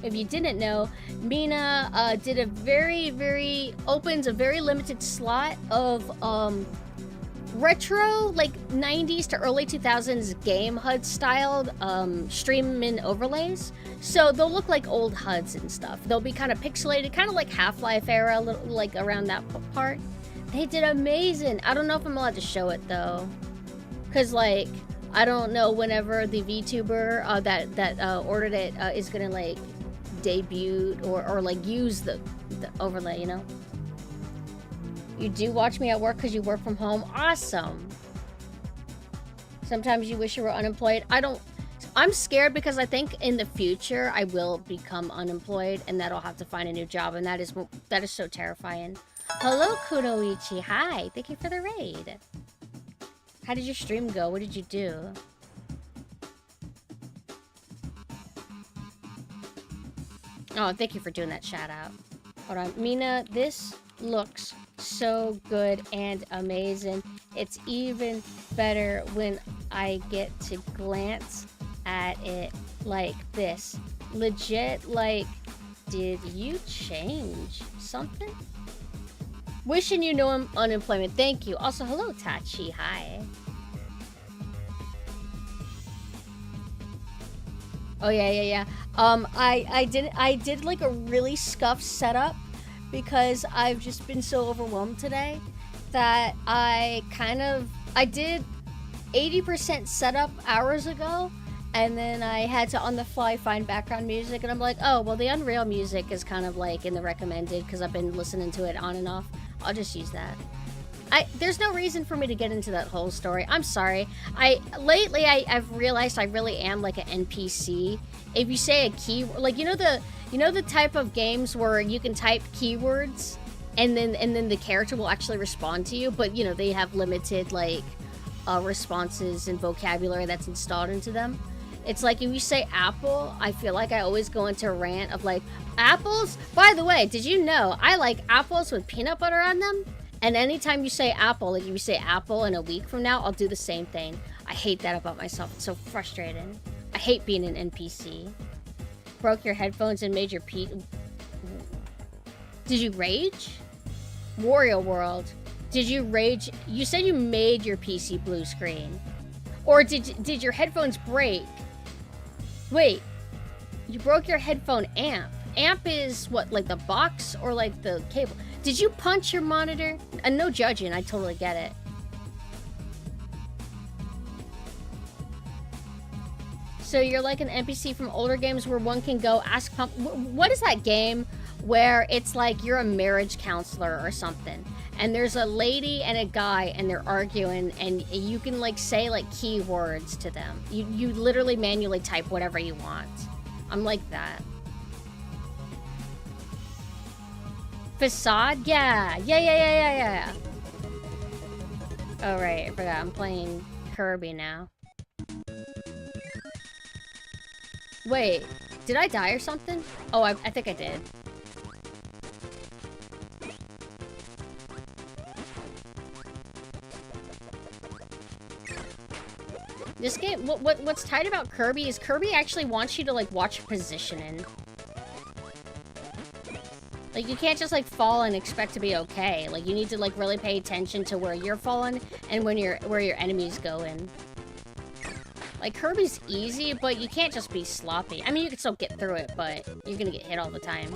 S1: If you didn't know, Mina opens a very limited slot of retro, like 90s to early 2000s game HUD styled stream-in overlays. So they'll look like old HUDs and stuff. They'll be kind of pixelated, kind of like Half-Life era, like around that part. They did amazing. I don't know if I'm allowed to show it though, because like I don't know whenever the VTuber that ordered it is gonna like debut or like use the overlay, you know. You do watch me at work because you work from home. Awesome. Sometimes you wish you were unemployed. I'm scared because I think in the future I will become unemployed and that I'll have to find a new job, and that is so terrifying. Hello, Kunoichi. Hi. Thank you for the raid. How did your stream go? What did you do? Oh, thank you for doing that shout out. Hold on. Mina, this looks so good and amazing. It's even better when I get to glance at it like this. Legit, like, did you change something? Wishing you no unemployment. Thank you. Also, hello, Tachi. Hi. Oh, yeah. I did like a really scuffed setup because I've just been so overwhelmed today that I did 80% setup hours ago, and then I had to on the fly find background music, and I'm like, oh, well, the Unreal music is kind of like in the recommended because I've been listening to it on and off. I'll just use that. There's no reason for me to get into that whole story. I'm sorry. Lately I've realized I really am like an NPC. If you say a key, like you know the type of games where you can type keywords and then the character will actually respond to you, but you know they have limited like responses and vocabulary that's installed into them. It's like if you say apple, I feel like I always go into a rant of like, apples? By the way, did you know I like apples with peanut butter on them? And anytime you say apple, like if you say apple in a week from now, I'll do the same thing. I hate that about myself. It's so frustrating. I hate being an NPC. Broke your headphones and made your Did you rage? Wario World. Did you rage? You said you made your PC blue screen. Or did your headphones break? Wait. You broke your headphone amp. Amp is what, like the box or like the cable? Did you punch your monitor? No judging, I totally get it. So you're like an NPC from older games where one can go ask Pump... What is that game where it's like you're a marriage counselor or something? And there's a lady and a guy and they're arguing and you can like say like keywords to them. You literally manually type whatever you want. I'm like that. Facade? Yeah. Oh, right. I forgot. I'm playing Kirby now. Wait. Did I die or something? Oh, I think I did. This game... What's tight about Kirby is Kirby actually wants you to, like, watch positioning. Like, you can't just, like, fall and expect to be okay. Like, you need to, like, really pay attention to where you're falling and where your enemy's going. Like, Kirby's easy, but you can't just be sloppy. I mean, you can still get through it, but you're gonna get hit all the time.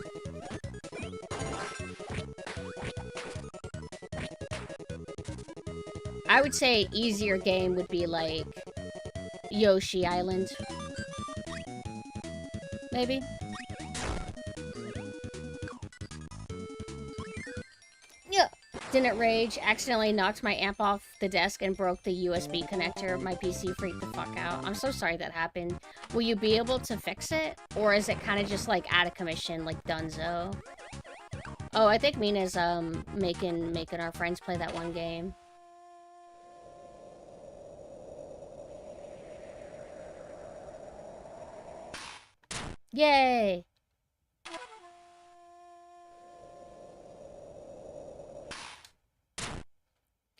S1: I would say easier game would be, like, Yoshi Island. Maybe? Didn't rage, accidentally knocked my amp off the desk and broke the USB connector. My PC freaked the fuck out. I'm so sorry that happened. Will you be able to fix it? Or is it kind of just like out of commission, like Dunzo? Oh, I think Mina's making our friends play that one game. Yay!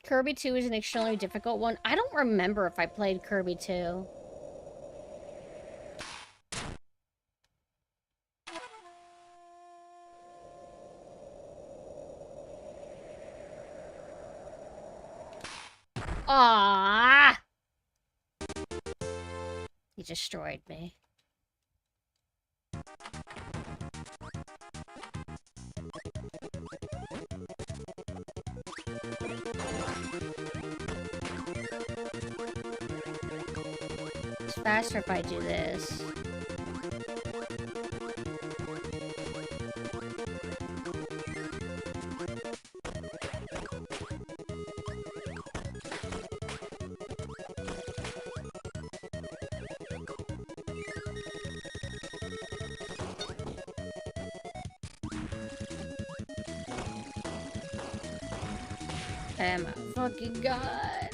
S1: Kirby 2 is an extremely difficult one. I don't remember if I played Kirby 2. Ah! He destroyed me. It's faster if I do this. Oh my fucking god.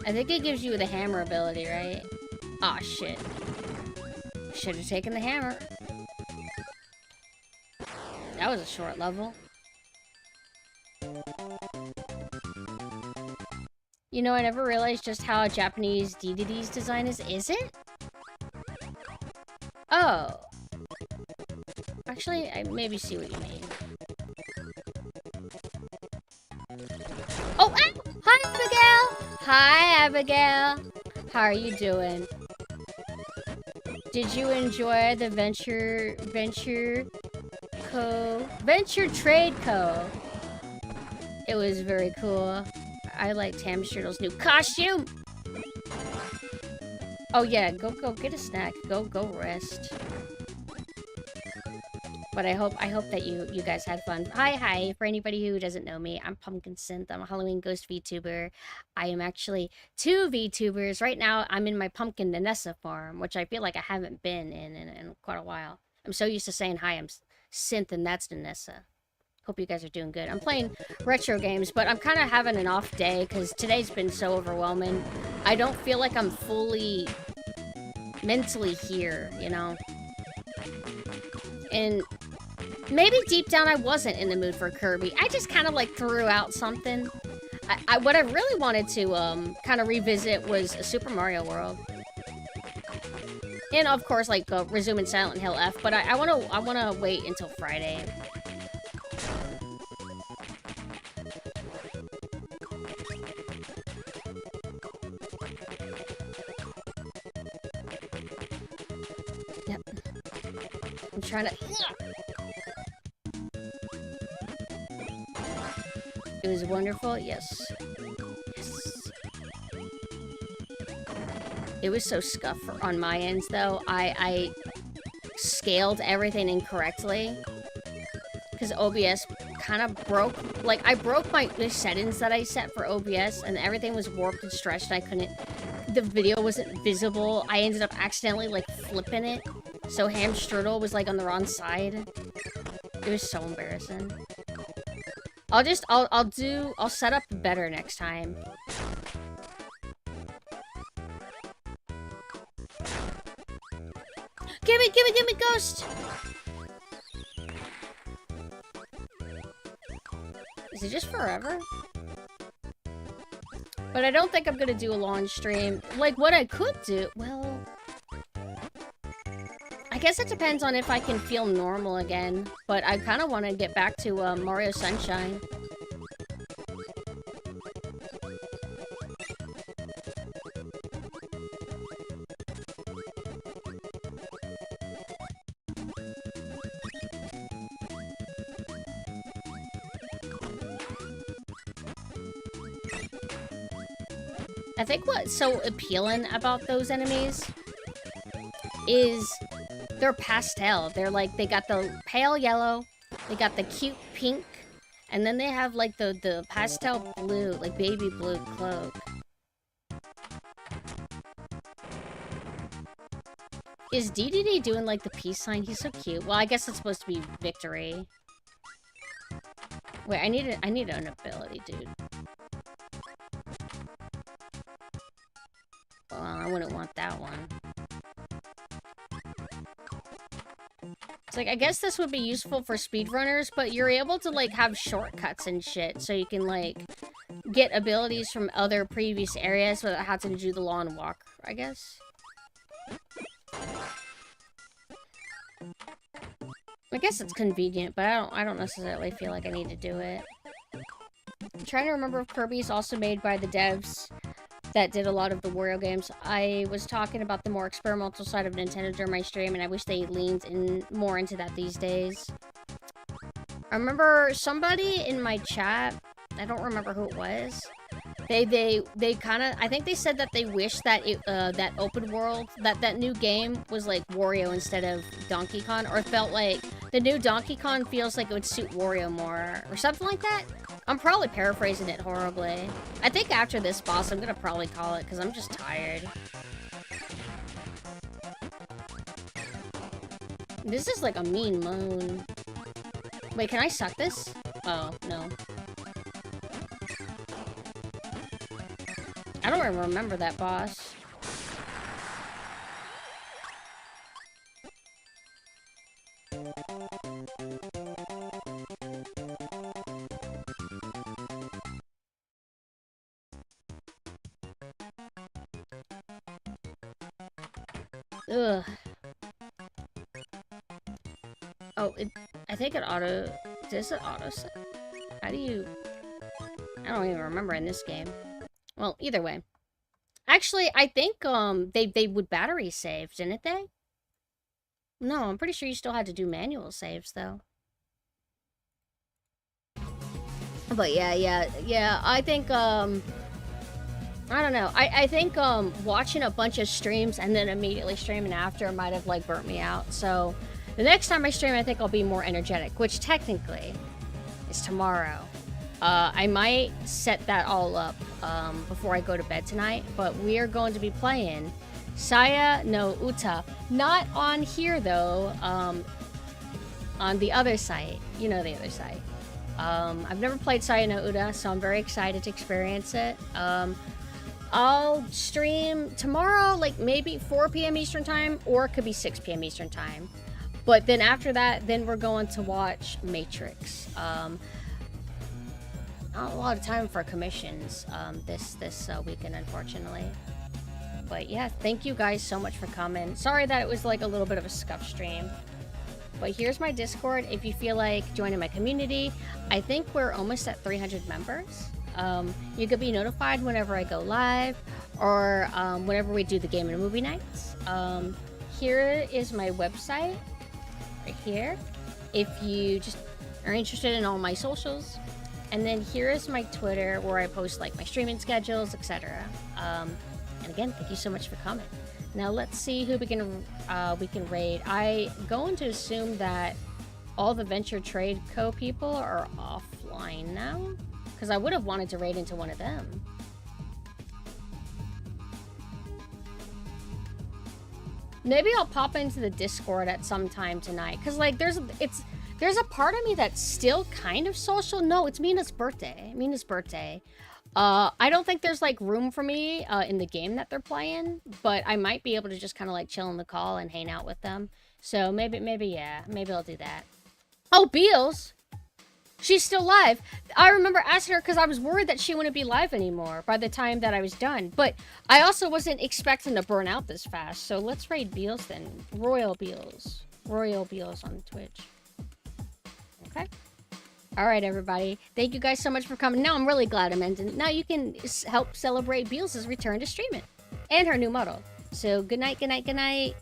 S1: I think it gives you the hammer ability, right? Aw, shit. Should have taken the hammer. That was a short level. You know, I never realized just how Japanese DDD's design is it? Oh. Actually, I maybe see what you mean. Oh, ah! Hi, Abigail! Hi, Abigail! How are you doing? Did you enjoy the Venture Trade Co? It was very cool. I liked Hamster's new costume! Oh yeah, go get a snack. Go rest. But I hope that you guys had fun. Hi. For anybody who doesn't know me, I'm PumpkinSynth. I'm a Halloween ghost VTuber. I am actually 2 VTubers. Right now, I'm in my Pumpkin Nessa farm, which I feel like I haven't been in quite a while. I'm so used to saying hi, I'm Synth, and that's Nessa. Hope you guys are doing good. I'm playing retro games, but I'm kind of having an off day because today's been so overwhelming. I don't feel like I'm fully mentally here, you know? And maybe deep down I wasn't in the mood for Kirby. I just kind of like threw out something. What I really wanted to kind of revisit was Super Mario World. And of course, like resuming Silent Hill F, but I wanna wait until Friday. Yep. I'm trying to. It was wonderful, yes. Yes. It was so scuffed on my ends, though. I scaled everything incorrectly. Because OBS kind of broke. Like, I broke the settings that I set for OBS, and everything was warped and stretched, and I couldn't. The video wasn't visible. I ended up accidentally, like, flipping it. So Hamstrudel was, like, on the wrong side. It was so embarrassing. I'll set up better next time. Give me, ghost! Is it just forever? But I don't think I'm gonna do a long stream. Like, what I could do, well... I guess it depends on if I can feel normal again. But I kind of want to get back to Mario Sunshine. I think what's so appealing about those enemies is they're pastel. They're like, they got the pale yellow, they got the cute pink, And then they have like the pastel blue, like baby blue cloak. Is DDD doing like the peace sign? He's so cute. Well, I guess it's supposed to be victory. Wait, I need an ability, dude. Well, I wouldn't want that one. It's like, I guess this would be useful for speedrunners, but you're able to, like, have shortcuts and shit, so you can, like, get abilities from other previous areas without having to do the long walk, I guess. I guess it's convenient, but I don't necessarily feel like I need to do it. I'm trying to remember if Kirby is also made by the devs that did a lot of the Wario games. I was talking about the more experimental side of Nintendo during my stream, and I wish they leaned more into that these days. I remember somebody in my chat, I don't remember who it was, they kind of, I think they said that they wish that that open world, that new game was like Wario instead of Donkey Kong, or it felt like the new Donkey Kong feels like it would suit Wario more, or something like that. I'm probably paraphrasing it horribly. I think after this boss, I'm gonna probably call it, because I'm just tired. This is like a mean moon. Wait, can I suck this? Oh, no. I don't even remember that boss. Ugh. Oh, I think it auto... Does it auto set? How do you... I don't even remember in this game. Well, either way. Actually, I think, they would battery save, didn't they? No, I'm pretty sure you still had to do manual saves, though. But yeah, I think, I don't know. I think, watching a bunch of streams and then immediately streaming after might have, like, burnt me out. So, the next time I stream, I think I'll be more energetic, which technically is tomorrow. I might set that all up, before I go to bed tonight, but we are going to be playing Saya no Uta. Not on here, though, on the other site. You know the other site. I've never played Saya no Uta, so I'm very excited to experience it. I'll stream tomorrow, like maybe 4 p.m. Eastern Time, or it could be 6 p.m. Eastern Time. But then after that, then we're going to watch Matrix. Not a lot of time for commissions this weekend, unfortunately. But yeah, thank you guys so much for coming. Sorry that it was like a little bit of a scuff stream. But here's my Discord if you feel like joining my community. I think we're almost at 300 members. You could be notified whenever I go live, or whenever we do the game and movie nights. Here is my website, right here, if you just are interested in all my socials. And then here is my Twitter, where I post like my streaming schedules, etc. And again, thank you so much for coming. Now let's see who we can raid. I going to assume that all the Venture Trade Co. people are offline now, because I would have wanted to raid into one of them. Maybe I'll pop into the Discord at some time tonight, because like there's a part of me that's still kind of social. No, it's Mina's birthday. I don't think there's like room for me in the game that they're playing, but I might be able to just kind of like chill in the call and hang out with them. So maybe I'll do that. Oh, Beals, she's still live. I remember asking her because I was worried that she wouldn't be live anymore by the time that I was done. But I also wasn't expecting to burn out this fast. So let's raid Beals then. Royal Beals on Twitch. Okay. All right, everybody. Thank you guys so much for coming. Now I'm really glad I'm ending. Now you can help celebrate Beals' return to streaming and her new model. So good night, good night, good night.